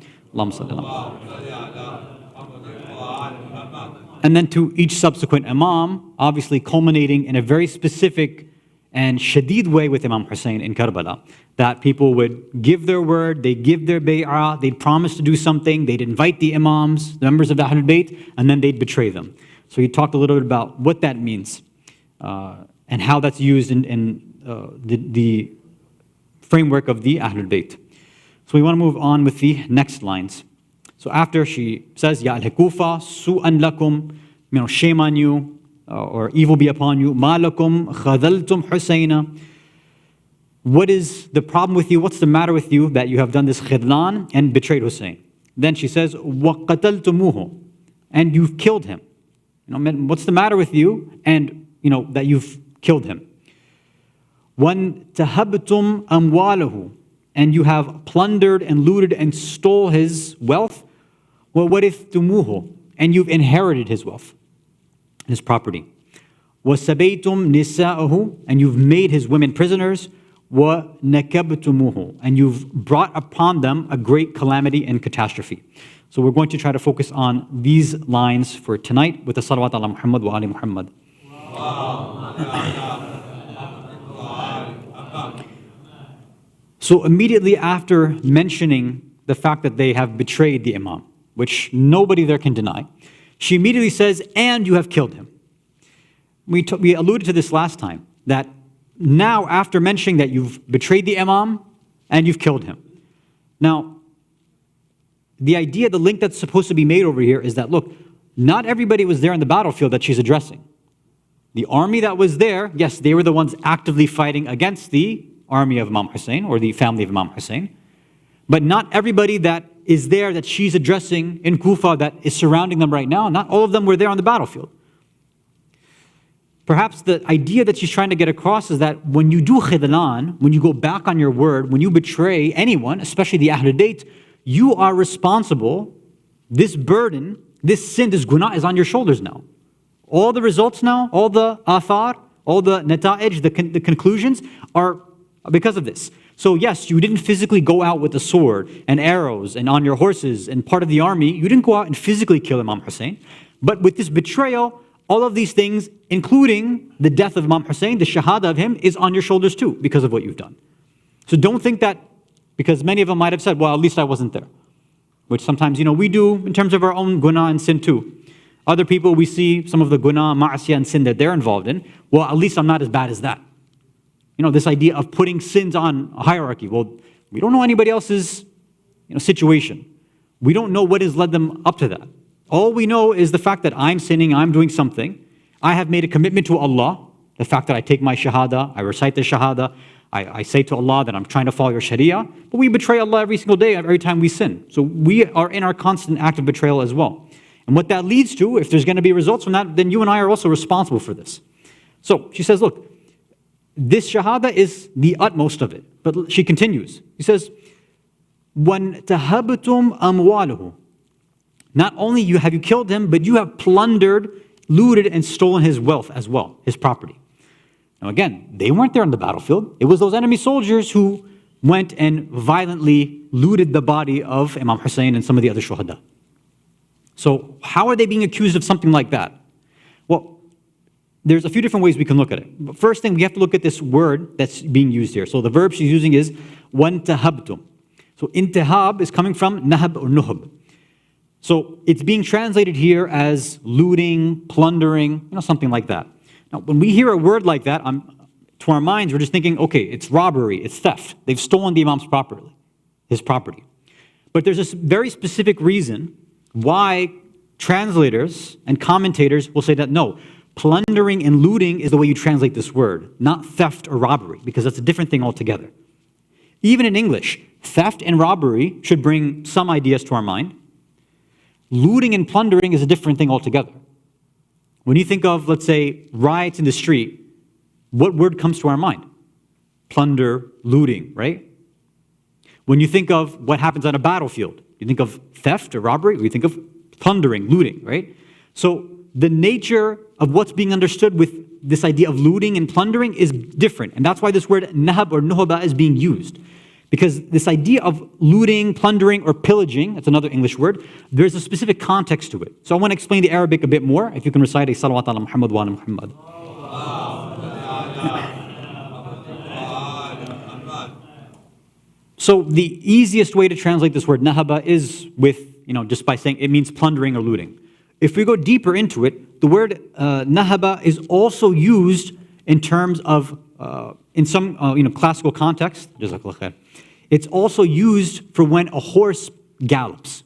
And then to each subsequent Imam, obviously culminating in a very specific and shadid way with Imam Hussein in Karbala, that people would give their word, they'd give their bay'ah, they'd promise to do something, they'd invite the Imams, the members of the Ahlul Bayt, and then they'd betray them. So he talked a little bit about what that means and how that's used in the framework of the Ahlul Bayt. So we want to move on with the next lines. So after she says, Ya al-Kufa, su'an lakum, shame on you, or evil be upon you, ma lakum khadaltum Husayna. What is the problem with you? What's the matter with you that you have done this khidlan and betrayed Hussein? Then she says, wa qataltumuhu, and you've killed him. What's the matter with you? And that you've killed him. Wan tahabtum amwalahu, and you have plundered and looted and stole his wealth. Wa warithumuhu, and you've inherited his wealth, his property. وَسَبَيْتُمْ نِسَاءَهُ, and you've made his women prisoners. وَنَكَبْتُمُوهُ, and you've brought upon them a great calamity and catastrophe. So we're going to try to focus on these lines for tonight with the salawat ala Muhammad wa ali Muhammad. So immediately after mentioning the fact that they have betrayed the Imam, which nobody there can deny, she immediately says, and you have killed him. We alluded to this last time, that now after mentioning that you've betrayed the Imam and you've killed him. Now, the idea, the link that's supposed to be made over here is that, look, not everybody was there in the battlefield that she's addressing. The army that was there, yes, they were the ones actively fighting against the army of Imam Hussein or the family of Imam Hussein. But not everybody that is there that she's addressing in Kufa that is surrounding them right now, not all of them were there on the battlefield. Perhaps the idea that she's trying to get across is that when you do khidlan, when you go back on your word, when you betray anyone, especially the Ahlul Bayt, you are responsible. This burden, this sin, this guna is on your shoulders now. All the results now, all the athar, all the nata'ij, the conclusions are because of this. So yes, you didn't physically go out with a sword and arrows and on your horses and part of the army. You didn't go out and physically kill Imam Hussein. But with this betrayal, all of these things, including the death of Imam Hussein, the shahada of him, is on your shoulders too because of what you've done. So don't think that, because many of them might have said, well, at least I wasn't there. Which sometimes, we do in terms of our own guna and sin too. Other people, we see some of the guna, Marsiya and sin that they're involved in. Well, at least I'm not as bad as that. This idea of putting sins on a hierarchy. Well, we don't know anybody else's situation. We don't know what has led them up to that. All we know is the fact that I'm sinning, I'm doing something. I have made a commitment to Allah. The fact that I take my shahada, I recite the shahada, I say to Allah that I'm trying to follow your sharia. But we betray Allah every single day, every time we sin. So we are in our constant act of betrayal as well. And what that leads to, if there's going to be results from that, then you and I are also responsible for this. So she says, look, this shahada is the utmost of it. But she continues. She says, وَأَنْ تَهَبْتُمْ أَمْوَالُهُ. Not only have you killed him, but you have plundered, looted, and stolen his wealth as well, his property. Now again, they weren't there on the battlefield. It was those enemy soldiers who went and violently looted the body of Imam Hussein and some of the other Shohada. So how are they being accused of something like that? Well, there's a few different ways we can look at it. But first thing, we have to look at this word that's being used here. So the verb she's using is وَانْتَهَبْتُمْ. So intihab is coming from nahab or nuhab. So it's being translated here as looting, plundering, something like that. Now, when we hear a word like that, to our minds, we're just thinking, okay, it's robbery, it's theft. They've stolen the Imam's property, his property. But there's a very specific reason why translators and commentators will say that no, plundering and looting is the way you translate this word, not theft or robbery, because that's a different thing altogether. Even in English, theft and robbery should bring some ideas to our mind. Looting and plundering is a different thing altogether. When you think of, let's say, riots in the street, what word comes to our mind? Plunder, looting, right? When you think of what happens on a battlefield, you think of theft or robbery, or you think of plundering, looting, right? So the nature of what's being understood with this idea of looting and plundering is different. And that's why this word nahab or nuhaba is being used. Because this idea of looting, plundering, or pillaging, that's another English word, there's a specific context to it. So I want to explain the Arabic a bit more. If you can recite a salawat ala Muhammad wa ala Muhammad. So the easiest way to translate this word nahaba is with, just by saying it means plundering or looting. If we go deeper into it, the word nahaba is also used in terms of, in some classical context, it's also used for when a horse gallops.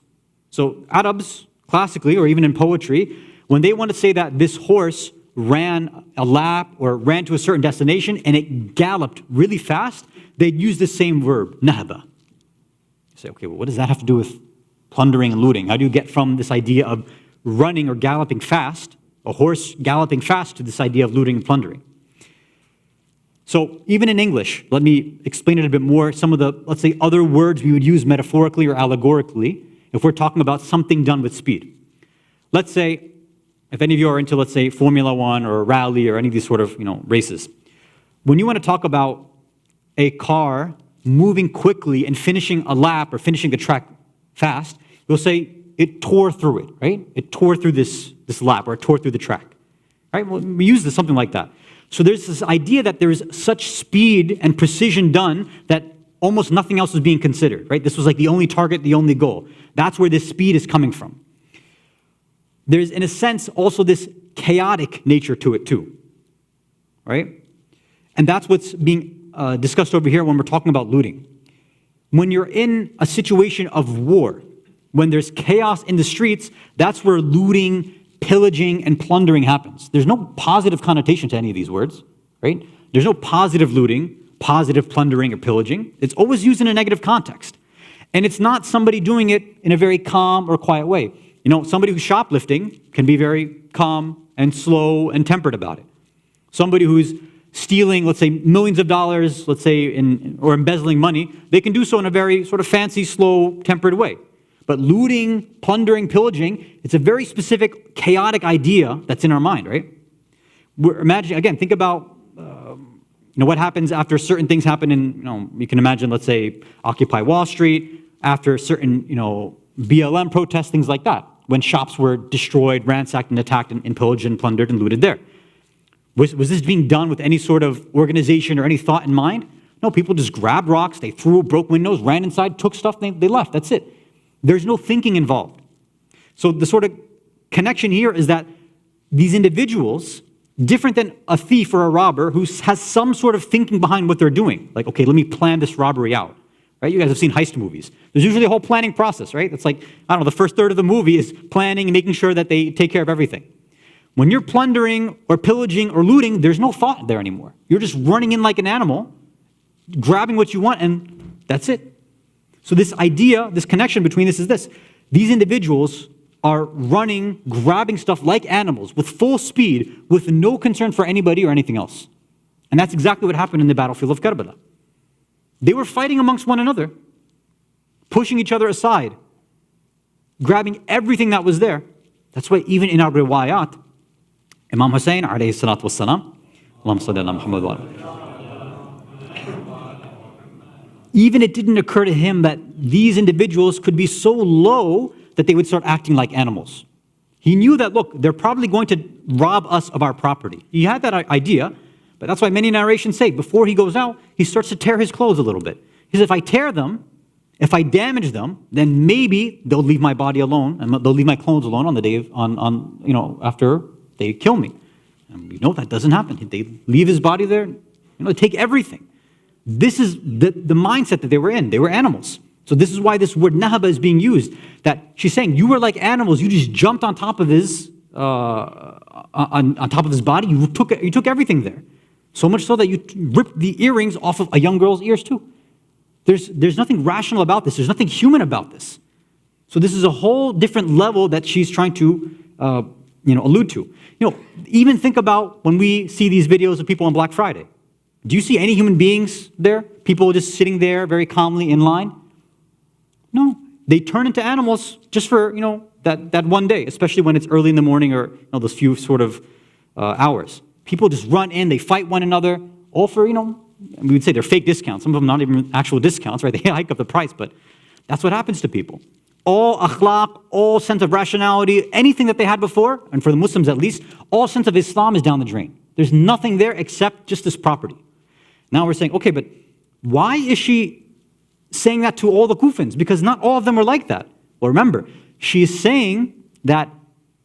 So Arabs, classically, or even in poetry, when they want to say that this horse ran a lap or ran to a certain destination and it galloped really fast, they'd use the same verb, nahaba. You say, okay, well, what does that have to do with plundering and looting? How do you get from this idea of running or galloping fast, a horse galloping fast, to this idea of looting and plundering? So even in English, let me explain it a bit more. Some of the, let's say, other words we would use metaphorically or allegorically if we're talking about something done with speed. Let's say, if any of you are into, let's say, Formula One or rally or any of these sort of, races, when you want to talk about a car moving quickly and finishing a lap or finishing the track fast, you'll say it tore through it, right? It tore through this lap, or it tore through the track, right? Well, we use something like that. So there's this idea that there's such speed and precision done that almost nothing else is being considered, right? This was like the only target, the only goal. That's where this speed is coming from. There's, in a sense, also this chaotic nature to it too, right? And that's what's being discussed over here when we're talking about looting. When you're in a situation of war, when there's chaos in the streets, that's where looting, pillaging, and plundering happens. There's no positive connotation to any of these words, right? There's no positive looting, positive plundering, or pillaging. It's always used in a negative context. And it's not somebody doing it in a very calm or quiet way. Somebody who's shoplifting can be very calm and slow and tempered about it. Somebody who's stealing, let's say, millions of dollars, let's say, or embezzling money, they can do so in a very sort of fancy, slow, tempered way. But looting, plundering, pillaging, it's a very specific, chaotic idea that's in our mind, right? Imagine, again, think about what happens after certain things happen in, you can imagine, let's say, Occupy Wall Street, after certain, BLM protests, things like that, when shops were destroyed, ransacked, and attacked, and pillaged, and plundered, and looted there. Was this being done with any sort of organization or any thought in mind? No, people just grabbed rocks, they threw, broke windows, ran inside, took stuff, they left, that's it. There's no thinking involved. So the sort of connection here is that these individuals, different than a thief or a robber who has some sort of thinking behind what they're doing, like, okay, let me plan this robbery out, right? You guys have seen heist movies. There's usually a whole planning process, right? It's like, I don't know, the first third of the movie is planning and making sure that they take care of everything. When you're plundering or pillaging or looting, there's no thought there anymore. You're just running in like an animal, grabbing what you want, and that's it. So this idea, this connection between this is this. These individuals are running, grabbing stuff like animals with full speed, with no concern for anybody or anything else. And that's exactly what happened in the battlefield of Karbala. They were fighting amongst one another, pushing each other aside, grabbing everything that was there. That's why even in our riwayat, Imam Hussein, alayhi salatu wassalam, Allahumma salli ala Muhammad wa ala. Even it didn't occur to him that these individuals could be so low that they would start acting like animals. He knew that, look, they're probably going to rob us of our property. He had that idea, but that's why many narrations say before he goes out, he starts to tear his clothes a little bit. He says, if I tear them, If I damage them, then maybe they'll leave my body alone, and they'll leave my clones alone on the day after they kill me. And we know that doesn't happen. They leave his body there, take everything. This is the mindset that they were in. They were animals. So this is why this word nahaba is being used. That she's saying you were like animals. You just jumped on top of his on top of his body. You took everything there. So much so that you ripped the earrings off of a young girl's ears too. There's nothing rational about this. There's nothing human about this. So this is a whole different level that she's trying to allude to. Even think about when we see these videos of people on Black Friday. Do you see any human beings there? People just sitting there very calmly in line? No. They turn into animals just for, that one day, especially when it's early in the morning or those few sort of hours. People just run in, they fight one another, all for, we would say they're fake discounts. Some of them not even actual discounts, right? They hike up the price, but that's what happens to people. All akhlaq, all sense of rationality, anything that they had before, and for the Muslims at least, all sense of Islam is down the drain. There's nothing there except just this property. Now we're saying, okay, but why is she saying that to all the Kufans? Because not all of them are like that. Well, remember, she's saying that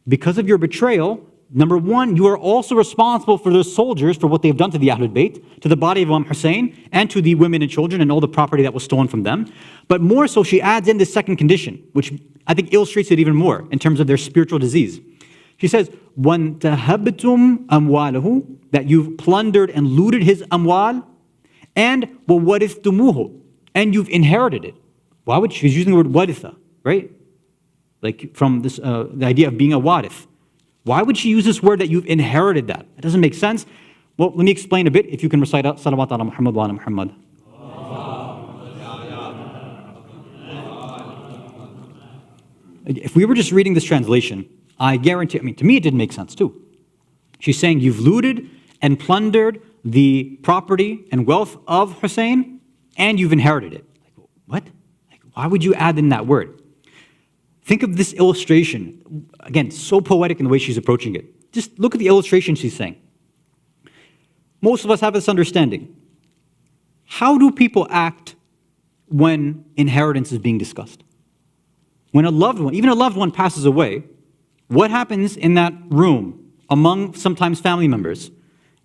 because of your betrayal, number one, you are also responsible for those soldiers for what they've done to the Ahlul Bayt, to the body of Imam Hussein, and to the women and children and all the property that was stolen from them. But more so, she adds in this second condition, which I think illustrates it even more in terms of their spiritual disease. She says, وَانْتَهَبْتُمْ أَمْوَالَهُ, that you've plundered and looted his amwal, and وَوَرِثْتُمُوهُ, and you've inherited it. Why would she's using the word waritha, right? Like from this, the idea of being a warith. Why would she use this word that you've inherited that? It doesn't make sense. Well, let me explain a bit. If you can recite Salawat ala Muhammad wa ala Muhammad. If we were just reading this translation, I guarantee, to me it didn't make sense too. She's saying you've looted and plundered the property and wealth of Hussein, and you've inherited it. Like, what? Like, why would you add in that word? Think of this illustration. Again, so poetic in the way she's approaching it. Just look at the illustration she's saying. Most of us have this understanding. How do people act when inheritance is being discussed? When a loved one, even a loved one, passes away, what happens in that room among sometimes family members?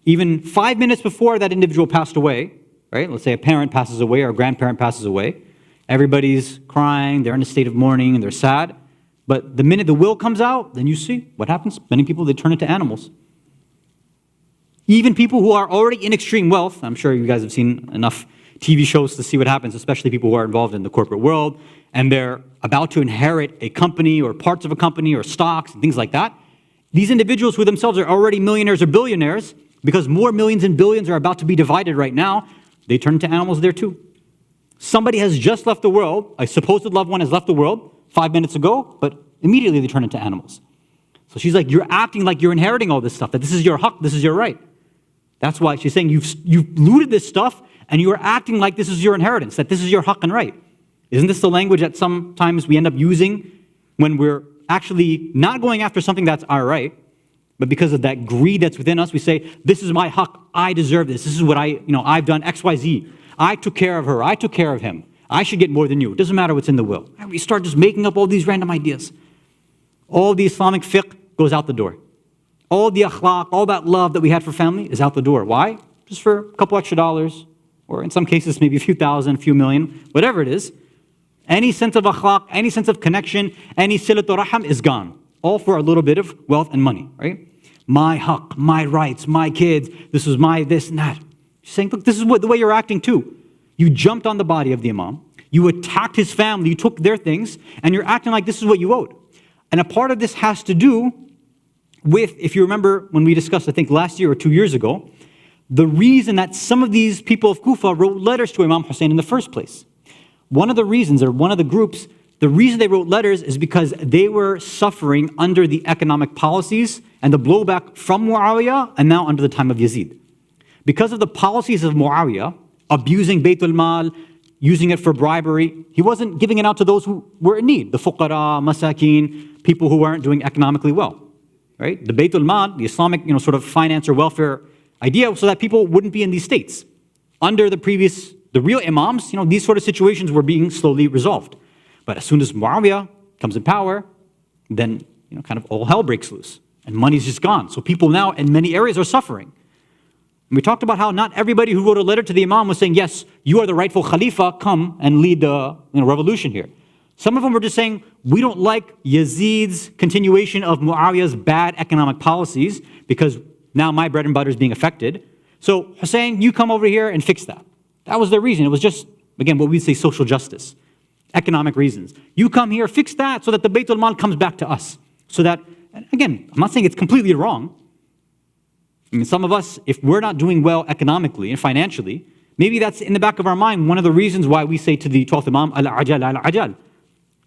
Even 5 minutes before that individual passed away, right? Let's say a parent passes away or a grandparent passes away. Everybody's crying, they're in a state of mourning, and they're sad. But the minute the will comes out, then you see what happens. Many people, they turn into animals. Even people who are already in extreme wealth, I'm sure you guys have seen enough TV shows to see what happens, especially people who are involved in the corporate world, and they're about to inherit a company or parts of a company or stocks and things like that. These individuals who themselves are already millionaires or billionaires, because more millions and billions are about to be divided right now, they turn into animals there too. Somebody has just left the world, a supposed loved one has left the world 5 minutes ago, but immediately they turn into animals. So she's like, you're acting like you're inheriting all this stuff, that this is your haqq, this is your right. That's why she's saying you've looted this stuff and you are acting like this is your inheritance, that this is your haqq and right. Isn't this the language that sometimes we end up using when we're actually not going after something that's our right, but because of that greed that's within us, we say, this is my haqq, I deserve this. This is what I've done X, Y, Z. I took care of her, I took care of him. I should get more than you. It doesn't matter what's in the will. And we start just making up all these random ideas. All the Islamic fiqh goes out the door. All the akhlaq, all that love that we had for family is out the door. Why? Just for a couple extra dollars, or in some cases maybe a few thousand, a few million, whatever it is. Any sense of akhlaq, any sense of connection, any silatul raham is gone. All for a little bit of wealth and money, right? My haqq, my rights, my kids, this was my this and that. She's saying, look, this is the way you're acting too. You jumped on the body of the Imam, you attacked his family, you took their things, and you're acting like this is what you owed. And a part of this has to do with, if you remember when we discussed, I think last year or 2 years ago, the reason that some of these people of Kufa wrote letters to Imam Hussein in the first place. One of the reasons, or one of the groups, the reason they wrote letters is because they were suffering under the economic policies and the blowback from Muawiyah and now under the time of Yazid. Because of the policies of Muawiyah, abusing Baytul Mal, using it for bribery, he wasn't giving it out to those who were in need, the fuqara, masakin, people who weren't doing economically well. Right? The Baytul Mal, the Islamic sort of finance or welfare idea, so that people wouldn't be in these states under the previous the real imams, these sort of situations were being slowly resolved. But as soon as Muawiyah comes in power, then kind of all hell breaks loose and money's just gone. So people now in many areas are suffering. And we talked about how not everybody who wrote a letter to the imam was saying, yes, you are the rightful khalifa, come and lead the revolution here. Some of them were just saying, we don't like Yazid's continuation of Muawiyah's bad economic policies because now my bread and butter is being affected. So Hussein, you come over here and fix that. That was their reason. It was just, again, what we'd say social justice, economic reasons. You come here, fix that so that the Baytul Mal comes back to us. So that, and again, I'm not saying it's completely wrong. I mean, some of us, if we're not doing well economically and financially, maybe that's in the back of our mind one of the reasons why we say to the 12th Imam, al-ajal, al-ajal.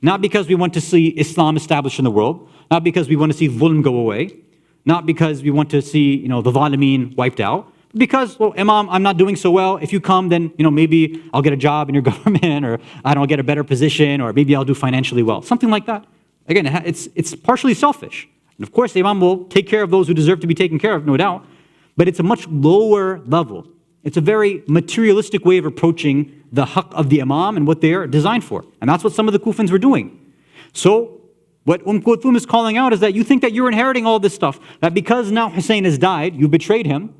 Not because we want to see Islam established in the world, not because we want to see dhulm go away, not because we want to see, the zalimeen wiped out, because, well, Imam, I'm not doing so well. If you come, then, maybe I'll get a job in your government, or I don't get a better position, or maybe I'll do financially well. Something like that. Again, it's partially selfish. And of course, the Imam will take care of those who deserve to be taken care of, no doubt. But it's a much lower level. It's a very materialistic way of approaching the haqq of the Imam and what they're designed for. And that's what some of the Kufans were doing. So, what Kulthum is calling out is that you think that you're inheriting all this stuff, that because now Hussein has died, you betrayed him.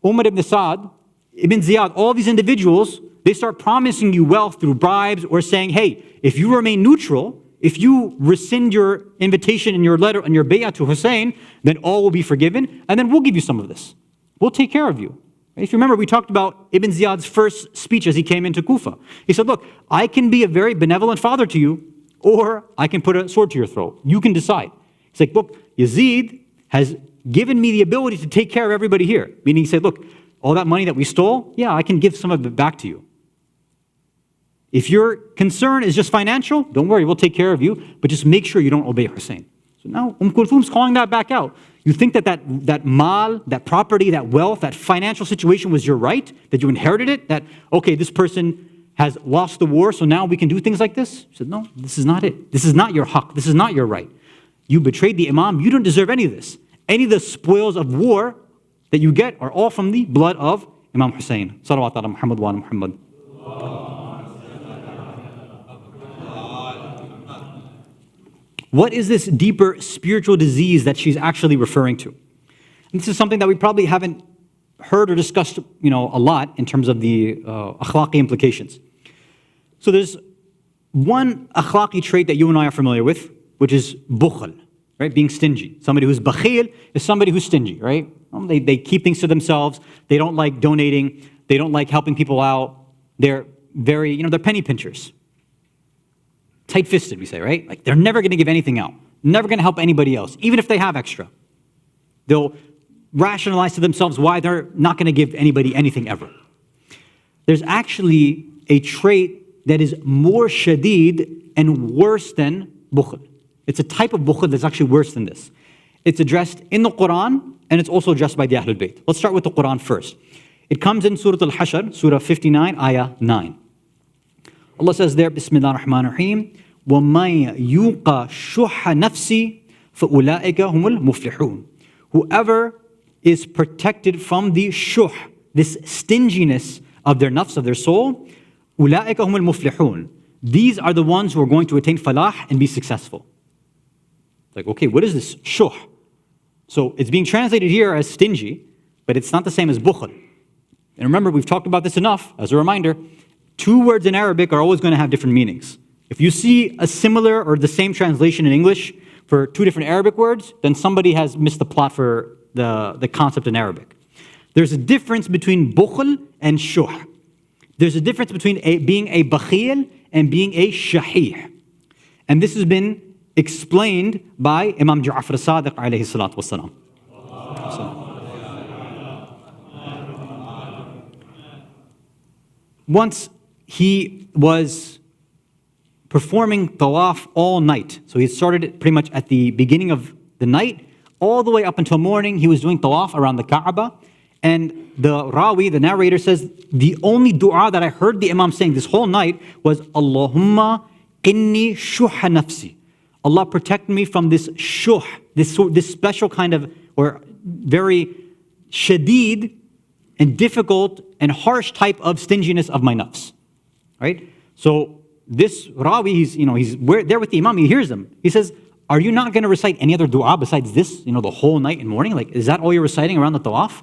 Umar ibn Sa'd, Ibn Ziyad, all these individuals, they start promising you wealth through bribes or saying, hey, if you remain neutral, if you rescind your invitation in your letter and your bay'ah to Hussein, then all will be forgiven, and then we'll give you some of this. We'll take care of you. If you remember, we talked about Ibn Ziyad's first speech as he came into Kufa. He said, look, I can be a very benevolent father to you, or I can put a sword to your throat. You can decide. He's like, look, Yazid has given me the ability to take care of everybody here. Meaning he said, look, all that money that we stole, yeah, I can give some of it back to you. If your concern is just financial, don't worry, we'll take care of you, but just make sure you don't obey Hussein. So now Kulthum's calling that back out. You think that mal, that property, that wealth, that financial situation was your right, that you inherited it, that, okay, this person has lost the war, so now we can do things like this? He said, no, this is not it. This is not your haqq. This is not your right. You betrayed the Imam. You don't deserve any of this. Any of the spoils of war that you get are all from the blood of Imam Hussein. Salawat ala Muhammad wa ala Muhammad. What is this deeper spiritual disease that she's actually referring to? And this is something that we probably haven't heard or discussed, a lot in terms of the akhlaqi implications. So there's one akhlaqi trait that you and I are familiar with, which is bukhl, right? Being stingy. Somebody who's bakhil is somebody who's stingy, right? They keep things to themselves. They don't like donating. They don't like helping people out. They're very, they're penny pinchers. Tight-fisted, we say, right? Like they're never going to give anything out. Never going to help anybody else, even if they have extra. They'll rationalize to themselves why they're not going to give anybody anything ever. There's actually a trait that is more shadid and worse than bukhl. It's a type of bukhl that's actually worse than this. It's addressed in the Quran, and it's also addressed by the Ahlul Bayt. Let's start with the Quran first. It comes in Surah Al-Hashr, Surah 59, Ayah 9. Allah says there, Bismillah ar-Rahman ar-Rahim, وَمَن يُوقَ شُحَّ نَفْسِ فَأُولَٰئِكَ هُمُ الْمُفْلِحُونَ. Whoever is protected from the shuh, this stinginess of their nafs, of their soul, أُولَٰئِكَ هُمُ الْمُفْلِحُونَ. These are the ones who are going to attain falah and be successful. Like, okay, what is this shuh? So it's being translated here as stingy, but it's not the same as bukhl. And remember, we've talked about this enough, as a reminder, two words in Arabic are always going to have different meanings. If you see a similar or the same translation in English for two different Arabic words, then somebody has missed the plot for the concept in Arabic. There's a difference between bukhl and shuh. There's a difference between being a bakhil and being a shahih. And this has been explained by Imam Ja'far as-Sadiq alayhi salatu wasalam. Once he was performing tawaf all night. So he started it pretty much at the beginning of the night, all the way up until morning. He was doing tawaf around the Kaaba. And the Rawi, the narrator, says, the only dua that I heard the Imam saying this whole night was, Allahumma qinni shuha nafsi. Allah protect me from this shuh, this special kind of, or very shadid and difficult and harsh type of stinginess of my nafs. Right? So this Rawi, he's there with the Imam, he hears them. He says, are you not going to recite any other dua besides this, the whole night and morning? Like, is that all you're reciting around the tawaf?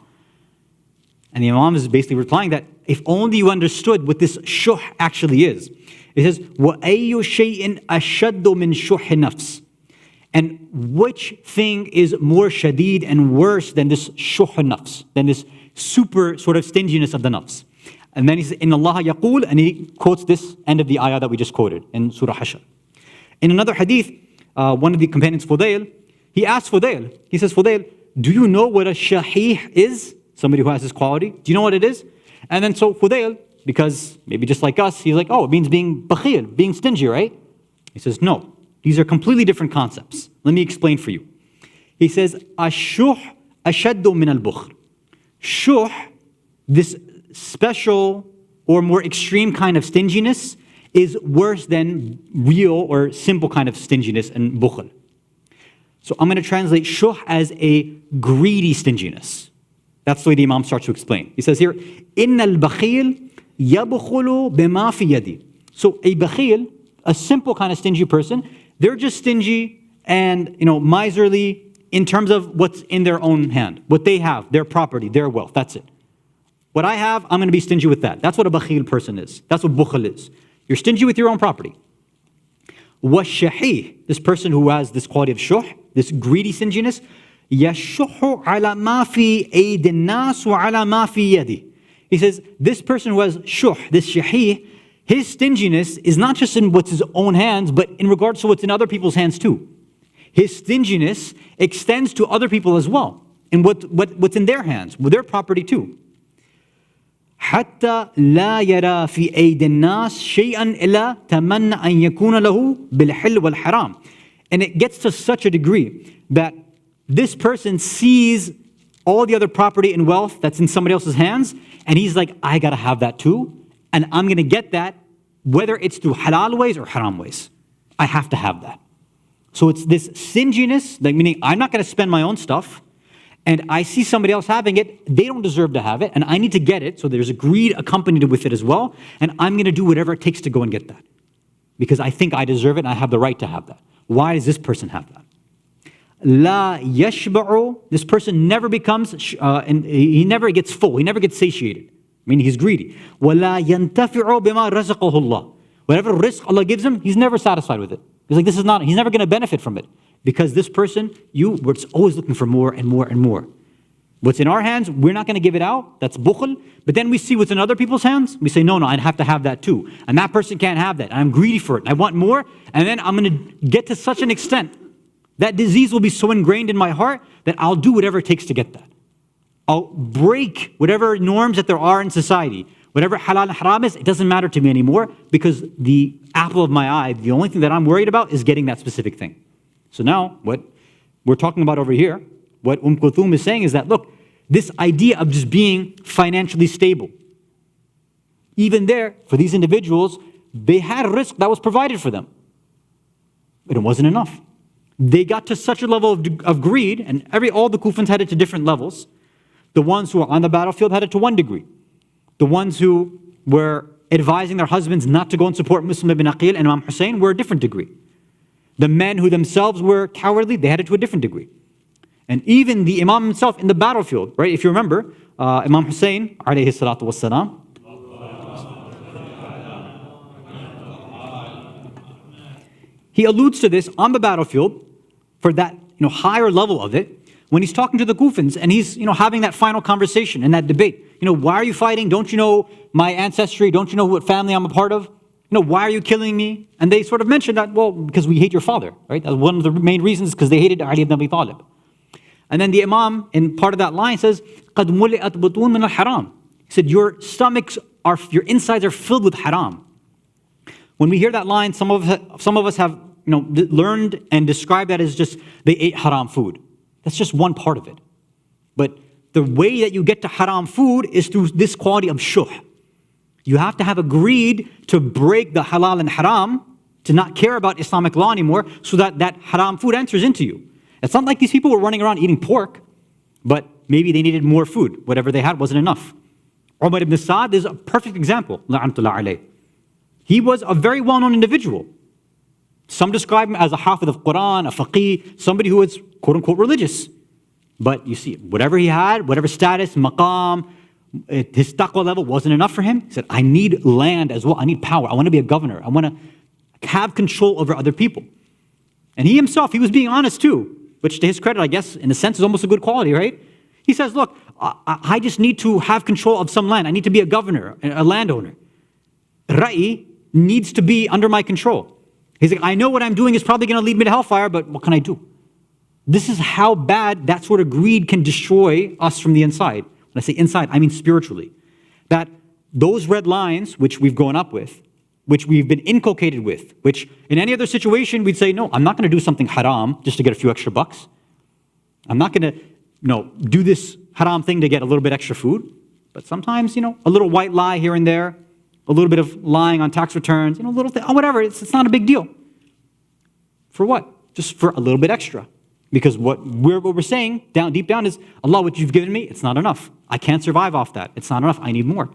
And the Imam is basically replying that if only you understood what this shuh actually is. It says, وَأَيُّ شَيْءٍ أَشَدُّ مِنْ شُحِّ نَفْسٍ. And which thing is more shadid and worse than this shuh nafs, than this super sort of stinginess of the nafs? And then he says, إِنَّ اللَّهَ يَقُولُ, and he quotes this end of the ayah that we just quoted in Surah Hashr. In another hadith, one of the companions, Fudail, he asked Fudail, he says, Fudail, do you know what a shahih is? Somebody who has this quality. Do you know what it is? And then so Fudail, because maybe just like us, he's like, oh, it means being bakhil, being stingy, right? He says, no, these are completely different concepts. Let me explain for you. He says, ashuh ashaddu min al-bukhl. Shuh, this special or more extreme kind of stinginess, is worse than real or simple kind of stinginess and bukhl. So I'm going to translate shuh as a greedy stinginess. That's the way the Imam starts to explain. He says here, إِنَّ الْبَخِيلِ يَبْخُلُ بِمَا فِي يَدِي. So a bakhil, a simple kind of stingy person, they're just stingy and miserly in terms of what's in their own hand, what they have, their property, their wealth. That's it. What I have, I'm going to be stingy with that. That's what a bakhil person is. That's what bukhl is. You're stingy with your own property. وَالشَّحِيح, this person who has this quality of shuh, this greedy stinginess, يَشُحُ عَلَى مَا فِي أَيْدِ النَّاسِ وَعَلَى مَا فِي يَدِهِ. He says, this person who has shuh, this shahih, his stinginess is not just in what's his own hands, but in regards to what's in other people's hands too. His stinginess extends to other people as well, and what's in their hands, with their property too. حتى لا يرى في أيدي الناس شيئا إلا تمنى أن يكون له بالحل والحرام. And it gets to such a degree that this person sees all the other property and wealth that's in somebody else's hands, and he's like, I gotta have that too, and I'm gonna get that, whether it's through halal ways or haram ways. I have to have that. So it's this stinginess, meaning I'm not gonna spend my own stuff, and I see somebody else having it, they don't deserve to have it, and I need to get it, so there's a greed accompanied with it as well, and I'm gonna do whatever it takes to go and get that. Because I think I deserve it and I have the right to have that. Why does this person have that? La yashba'u, this person never becomes, and he never gets full, he never gets satiated. Meaning he's greedy. Wala yantafi'u bima razaqahu Allah. Whatever rizq Allah gives him, he's never satisfied with it. He's like, he's never going to benefit from it. Because this person, we're always looking for more and more and more. What's in our hands, we're not going to give it out. That's bukhl. But then we see what's in other people's hands. We say, no, I have to have that too. And that person can't have that. And I'm greedy for it. I want more. And then I'm going to get to such an extent. That disease will be so ingrained in my heart that I'll do whatever it takes to get that. I'll break whatever norms that there are in society. Whatever halal and haram is, it doesn't matter to me anymore, because the apple of my eye, the only thing that I'm worried about is getting that specific thing. So now, what we're talking about over here, what Kulthum is saying is that, look, this idea of just being financially stable, even there, for these individuals, they had a risk that was provided for them. But it wasn't enough. They got to such a level of greed, and all the Kufans had it to different levels. The ones who were on the battlefield had it to one degree. The ones who were advising their husbands not to go and support Muslim ibn Aqil and Imam Hussein were a different degree. The men who themselves were cowardly, they had it to a different degree. And even the Imam himself in the battlefield, right? If you remember, Imam Hussein, alayhi salatu wassalam, he alludes to this on the battlefield for that higher level of it, when he's talking to the Kufans and he's having that final conversation and that debate. Why are you fighting? Don't you know my ancestry? Don't you know what family I'm a part of? Why are you killing me? And they sort of mentioned that, well, because we hate your father, right? That's one of the main reasons, because they hated Ali ibn Abi Talib. And then the Imam, in part of that line, says, قَدْ مُلِئَتْ بُطُونَ مِنَ الْحَرَامِ. He said, your insides are filled with haram. When we hear that line, some of us have learned and described that as just they ate haram food. That's just one part of it. But the way that you get to haram food is through this quality of shuh. You have to have a greed to break the halal and haram, to not care about Islamic law anymore, so that haram food enters into you. It's not like these people were running around eating pork, but maybe they needed more food. Whatever they had wasn't enough. Umar ibn Sa'd is a perfect example, la'anatullah alayh. He was a very well-known individual. Some describe him as a hafidh of Quran, a faqih, somebody who was quote-unquote religious. But you see, whatever he had, whatever status, maqam, his taqwa level wasn't enough for him. He said, I need land as well. I need power. I want to be a governor. I want to have control over other people. And he himself, he was being honest too, which to his credit, I guess, in a sense, is almost a good quality, right? He says, look, I just need to have control of some land. I need to be a governor, a landowner. Ra'i needs to be under my control. He's like, I know what I'm doing is probably going to lead me to hellfire, but what can I do? This is how bad that sort of greed can destroy us from the inside. When I say inside, I mean spiritually. That those red lines, which we've grown up with, which we've been inculcated with, which in any other situation we'd say, no, I'm not going to do something haram just to get a few extra bucks. I'm not going to, do this haram thing to get a little bit extra food. But sometimes, a little white lie here and there, a little bit of lying on tax returns, a little thing, whatever, it's not a big deal. For what? Just for a little bit extra. Because what we're saying deep down is, Allah, what you've given me, it's not enough. I can't survive off that. It's not enough. I need more.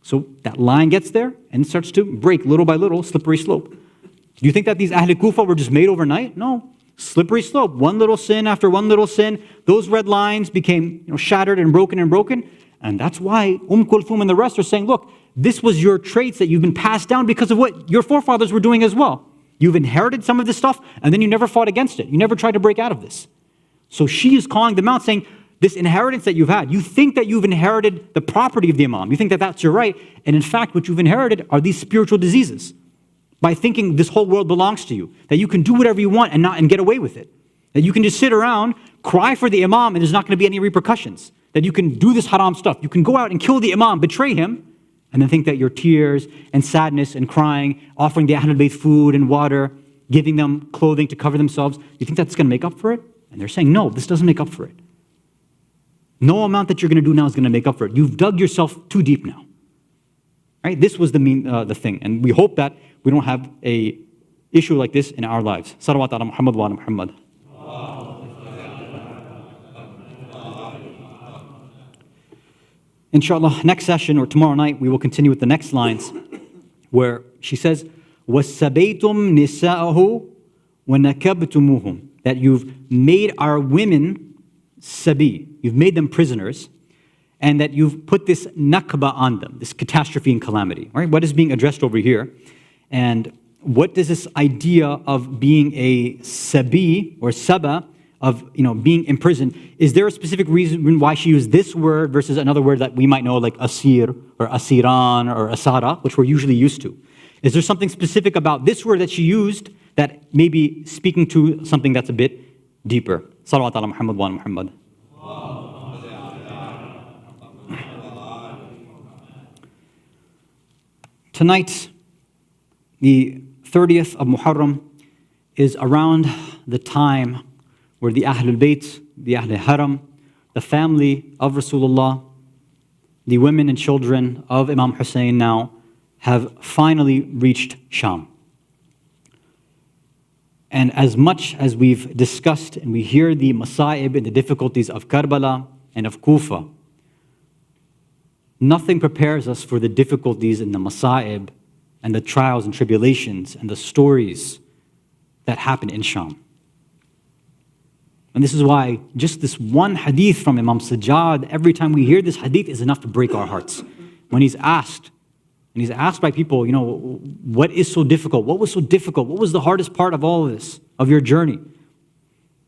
So that line gets there and starts to break little by little, slippery slope. Do you think that these Ahl Kufa were just made overnight? No. Slippery slope. One little sin after one little sin. Those red lines became shattered and broken. And that's why Kulthum and the rest are saying, look, this was your traits that you've been passed down because of what your forefathers were doing as well. You've inherited some of this stuff and then you never fought against it. You never tried to break out of this. So she is calling them out saying, this inheritance that you've had, you think that you've inherited the property of the Imam. You think that that's your right. And in fact, what you've inherited are these spiritual diseases. By thinking this whole world belongs to you. That you can do whatever you want and get away with it. That you can just sit around, cry for the Imam and there's not going to be any repercussions. That you can do this haram stuff. You can go out and kill the Imam, betray him, and then think that your tears and sadness and crying, offering the Ahlul Bayt food and water, giving them clothing to cover themselves, you think that's going to make up for it? And they're saying, no, this doesn't make up for it. No amount that you're going to do now is going to make up for it. You've dug yourself too deep now. Right? This was the thing. And we hope that we don't have a issue like this in our lives. Salawat ala Muhammad wa ala Muhammad. Inshallah, next session or tomorrow night, we will continue with the next lines where she says, وَالسَّبَيْتُمْ نِسَاءَهُ وَنَكَبْتُمُوهُمْ, that you've made our women sabi, you've made them prisoners, and that you've put this nakba on them, this catastrophe and calamity. Right? What is being addressed over here? And what does this idea of being a sabi or saba, of being imprisoned, is there a specific reason why she used this word versus another word that we might know like asir or asiran or asara, which we're usually used to? Is there something specific about this word that she used that may be speaking to something that's a bit deeper? Salawat ala Muhammad wa ala Muhammad. Tonight, the 30th of Muharram, is around the time where the Ahlul Bayt, the Ahlul Haram, the family of Rasulullah, the women and children of Imam Hussein now have finally reached Sham. And as much as we've discussed and we hear the masa'ib and the difficulties of Karbala and of Kufa, nothing prepares us for the difficulties and the masa'ib and the trials and tribulations and the stories that happen in Sham. And this is why just this one hadith from Imam Sajjad, every time we hear this hadith, is enough to break our hearts. When he's asked, and he's asked by people, what is so difficult? What was so difficult? What was the hardest part of all of this, of your journey?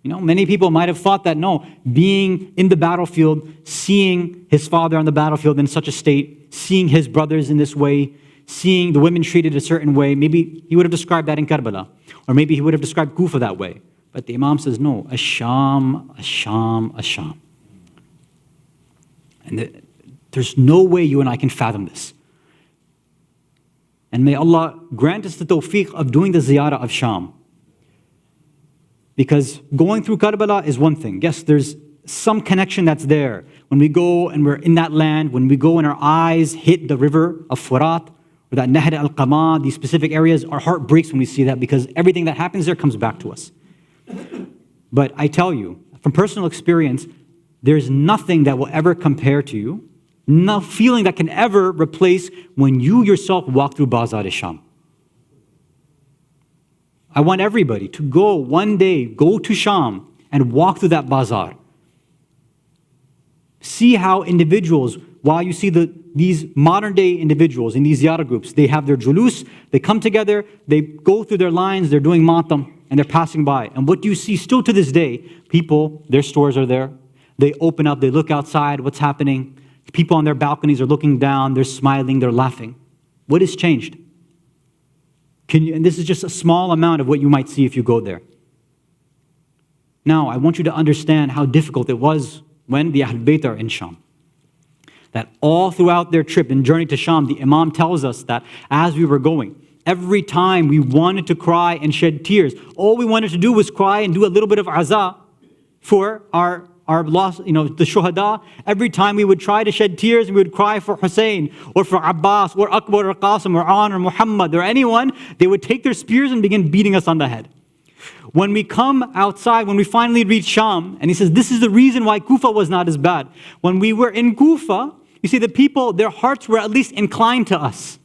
Many people might have thought that, no, being in the battlefield, seeing his father on the battlefield in such a state, seeing his brothers in this way, seeing the women treated a certain way, maybe he would have described that in Karbala, or maybe he would have described Kufa that way. But the Imam says, no, Asham, Asham, Asham. And there's no way you and I can fathom this. And may Allah grant us the tawfiq of doing the ziyarah of Sham. Because going through Karbala is one thing. Yes, there's some connection that's there. When we go and we're in that land, when we go and our eyes hit the river of Furat, or that Nahr al-Qama, these specific areas, our heart breaks when we see that because everything that happens there comes back to us. But I tell you, from personal experience, there's nothing that will ever compare to you no feeling that can ever replace when you yourself walk through Bazar-e-Sham. I want everybody to go one day, go to Sham and walk through that bazaar. See how individuals, while you see these modern day individuals in these Ziyarat groups, they have their julus, they come together, they go through their lines, they're doing matam, and they're passing by. And what you see still to this day, people, their stores are there, they open up, they look outside, what's happening? People on their balconies are looking down, they're smiling, they're laughing. What has changed? And this is just a small amount of what you might see if you go there. Now, I want you to understand how difficult it was when the Ahlul Bayt are in Sham. That all throughout their trip and journey to Sham, the Imam tells us that as we were going, every time we wanted to cry and shed tears, all we wanted to do was cry and do a little bit of aza for our lost, the Shohada. Every time we would try to shed tears and we would cry for Hussein or for Abbas or Akbar or Qasim or An or Muhammad or anyone, they would take their spears and begin beating us on the head. When we come outside, when we finally reach Sham, and he says, this is the reason why Kufa was not as bad. When we were in Kufa, you see the people, their hearts were at least inclined to us.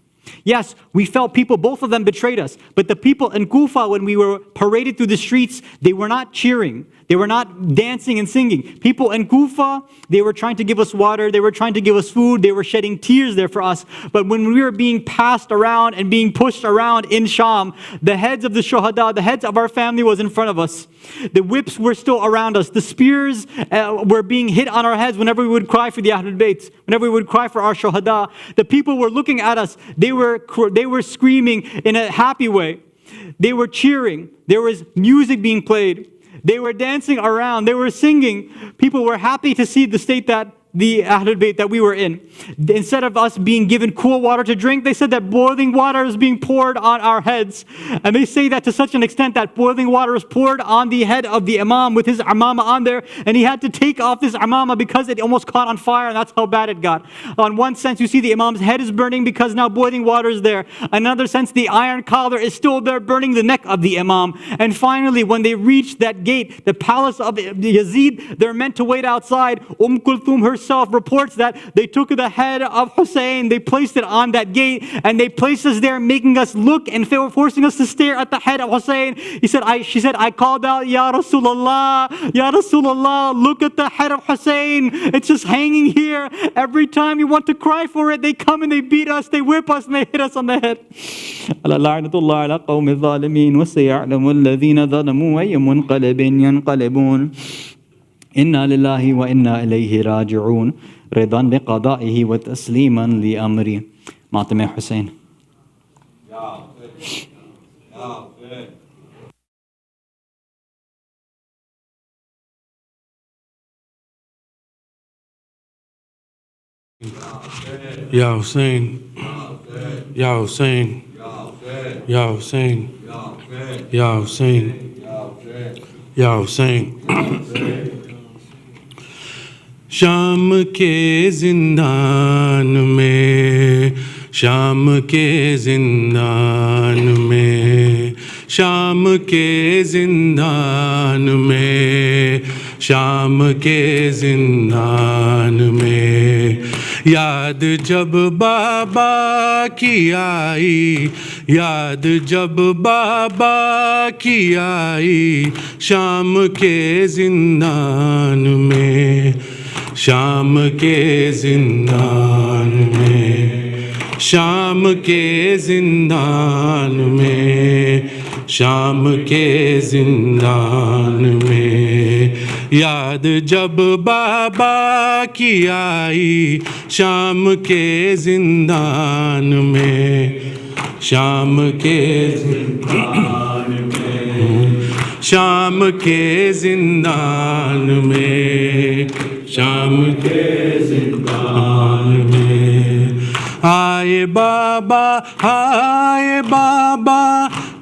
Yes, we felt people, both of them betrayed us. But the people in Kufa, when we were paraded through the streets, they were not cheering. They were not dancing and singing. People in Kufa, they were trying to give us water. They were trying to give us food. They were shedding tears there for us. But when we were being passed around and being pushed around in Sham, the heads of the Shohada, the heads of our family was in front of us. The whips were still around us. The spears were being hit on our heads whenever we would cry for the Ahlul Bayt, whenever we would cry for our Shohada. The people were looking at us. They were screaming in a happy way. They were cheering. There was music being played. They were dancing around. They were singing. People were happy to see the state that the Ahlul Bayt that we were in. Instead of us being given cool water to drink, they said that boiling water is being poured on our heads. And they say that to such an extent that boiling water is poured on the head of the Imam with his amama on there, and he had to take off this amama because it almost caught on fire, and that's how bad it got. On one sense, you see the Imam's head is burning because now boiling water is there. Another sense, the iron collar is still there burning the neck of the Imam. And finally, when they reached that gate, the palace of Yazid, they're meant to wait outside. Kulthum herself reports that they took the head of Hussein, they placed it on that gate, and they placed us there, making us look and forcing us to stare at the head of Hussein. She said, I called out, Ya Rasulullah, Ya Rasulullah, look at the head of Hussein. It's just hanging here. Every time you want to cry for it, they come and they beat us, they whip us, and they hit us on the head. La'natullah ala qawmi zalimin wa saya'lamu alladhina zalamu wa munqalibin yanqalibun. Inna lillahi wa inna ilayhi raji'un. Ridan bi qada'ihi wa tasliman li amri. Matam Hussein. Ya Hussein. Ya Hussein. Ya Hussein. Ya Hussein. Ya Hussein. शाम के जिंदान में, शाम के जिंदान में, शाम के जिंदान में, शाम के जिंदान में, याद जब बाबा की आई, याद जब बाबा की आई, शाम के जिंदान में, शाम के जिंदान में, शाम के जिंदान में, शाम के जिंदान में, याद जब बाबा की आई, शाम के जिंदान में, शाम के जिंदान में, शाम के जिंदान में, शाम के जिंदान में, आए बाबा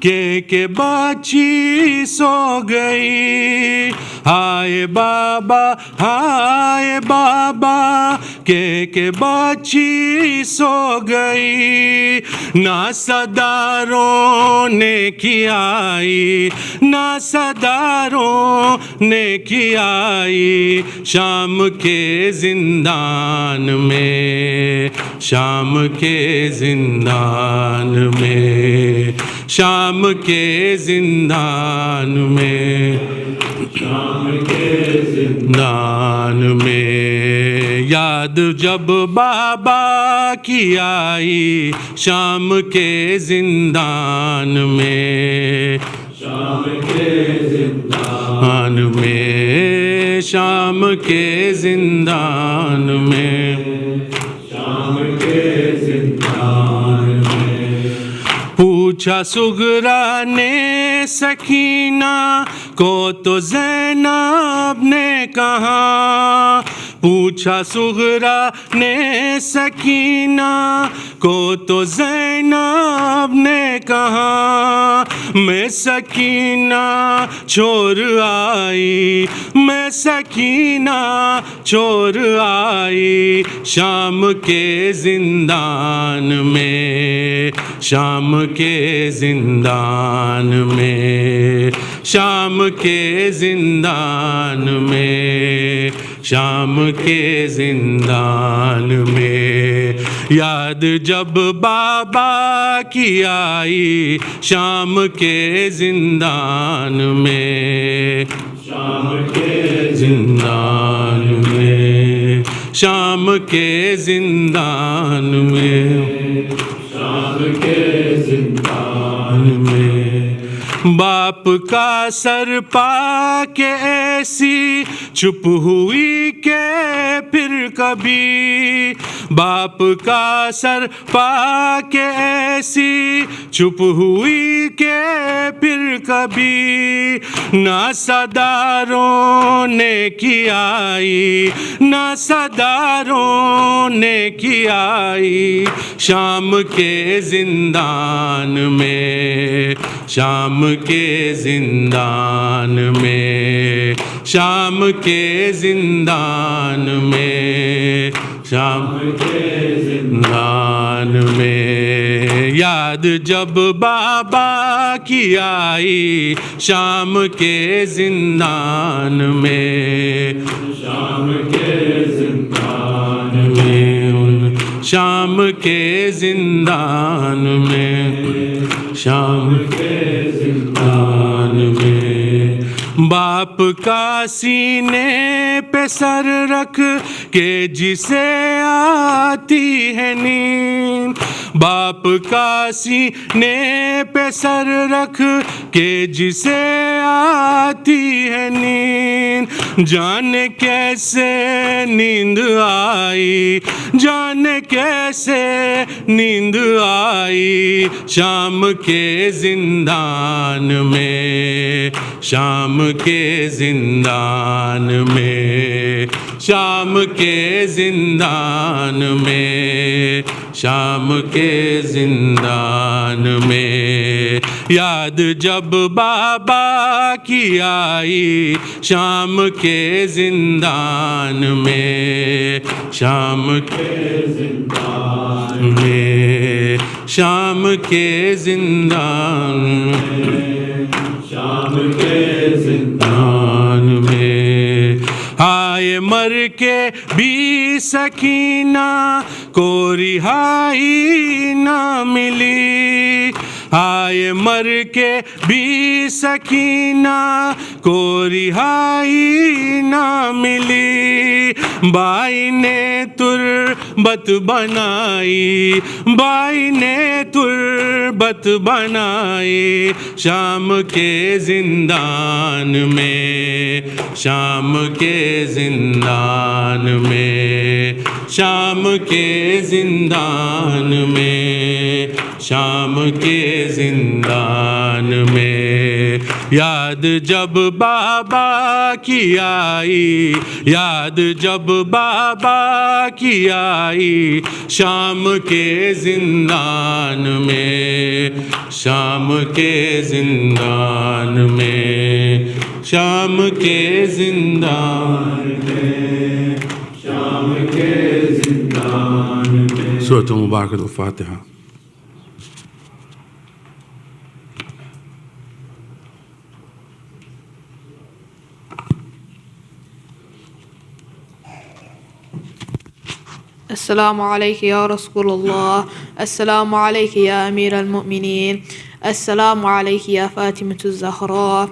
کہ بچی سو گئی. ہائے بابا ہائے بابا کہ بچی سو گئی. نہ صداروں نے کیائی نہ صداروں نے کیائی شام کے زندان میں شام کے زندان میں شام کے زندان میں شام کے زندان میں. یاد جب بابا کی آئی شام کے زندان میں شام کے زندان میں شام کے زندان میں شام کے زندان میں. پوچھا سغرا نے سکینہ کو تو زینب نے کہا. پوچھا سغرا نے سکینہ کو تو زینب نے کہا. میں سکینہ چھوڑ آئی میں سکینہ چھوڑ آئی شام کے زندان میں شام کے زندان میں شام کے زندان میں شام کے زندان میں. یاد جب بابا کی آئی شام کے زندان میں شام کے زندان میں شام کے زندان میں شام کے زندان میں. باپ کا سر پا کے ایسی چپ ہوئی کہ پھر کبھی باپ کا سر پا کے ایسی چپ ہوئی کہ پھر کبھی. نہ صداروں نے کیائی نہ صداروں نے کیائی شام کے زندان میں شام کے زندان میں شام کے زندان میں شام کے زندان میں. یاد جب بابا کی آئی شام کے زندان میں شام کے زندان میں شام کے زندان میں شام کے زندان میں. باپ کا سینے پہ سر رکھ کے جسے آتی ہے نیند باپ کا سینے پہ سر رکھ کے جسے آتی ہے نیند. جانے کیسے نیند آئی جانے کیسے نیند آئی شام کے زندان میں شام کے زندان میں شام کے زندان میں شام کے زندان میں. یاد جب بابا کی آئی شام کے زندان میں شام کے زندان میں شام کے زندان میں شام کے زندان میں. ہائے مر کے بھی سکینہ کو رہائی نہ ملی ہائے مر کے بھی سکینہ کو رہائی نہ ملی. بائی نے تربت بنائی بائی نے تربت بنائی شام کے زندان میں شام کے زندان میں شام کے زندان میں شام کے زندان میں. یاد جب بابا کی آئی یاد جب بابا کی آئی شام کے زندان میں शाम के जिंदान में, शाम के जिंदान में, शाम के जिंदान में। सूरत मुबारक अल-फातिहा। السلام عليك يا رسول الله، السلام عليك يا أمير المؤمنين، السلام عليك يا فاطمة الزهراء،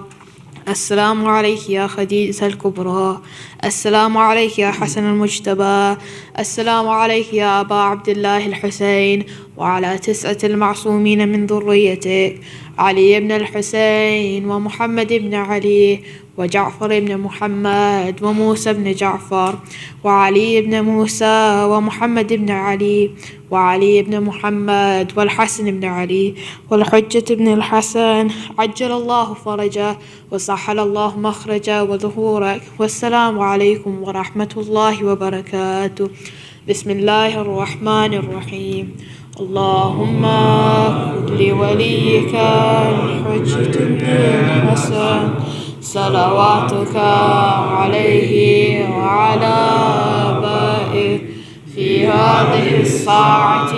السلام عليك يا خديجة الكبرى، السلام عليك يا حسن المجتبى، السلام عليك يا أبا عبد الله الحسين، وعلى 9 المعصومين من ذريتك، علي بن الحسين ومحمد بن علي وجعفر بن محمد وموسى بن جعفر وعلي بن موسى ومحمد بن علي وعلي بن محمد والحسن بن علي والحجة بن الحسن، عجل الله فرجه وسهل الله مخرجه وظهورك. والسلام عليكم ورحمة الله وبركاته. بسم الله الرحمن الرحيم. اللهم لوليك الحجة بن الحسن صلواتك عليه وعلى آبائه في هذه الساعة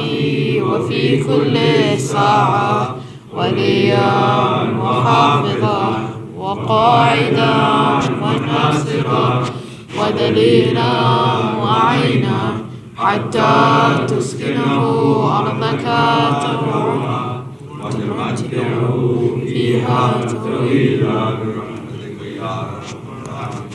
وفي كل ساعة وليا وحافظا وقائدا وناصرا ودليلا وعينا حتى تسكنه أرضك ترعى وتمتعه فيها طويلا برحمتك يا أرحم الراحمين.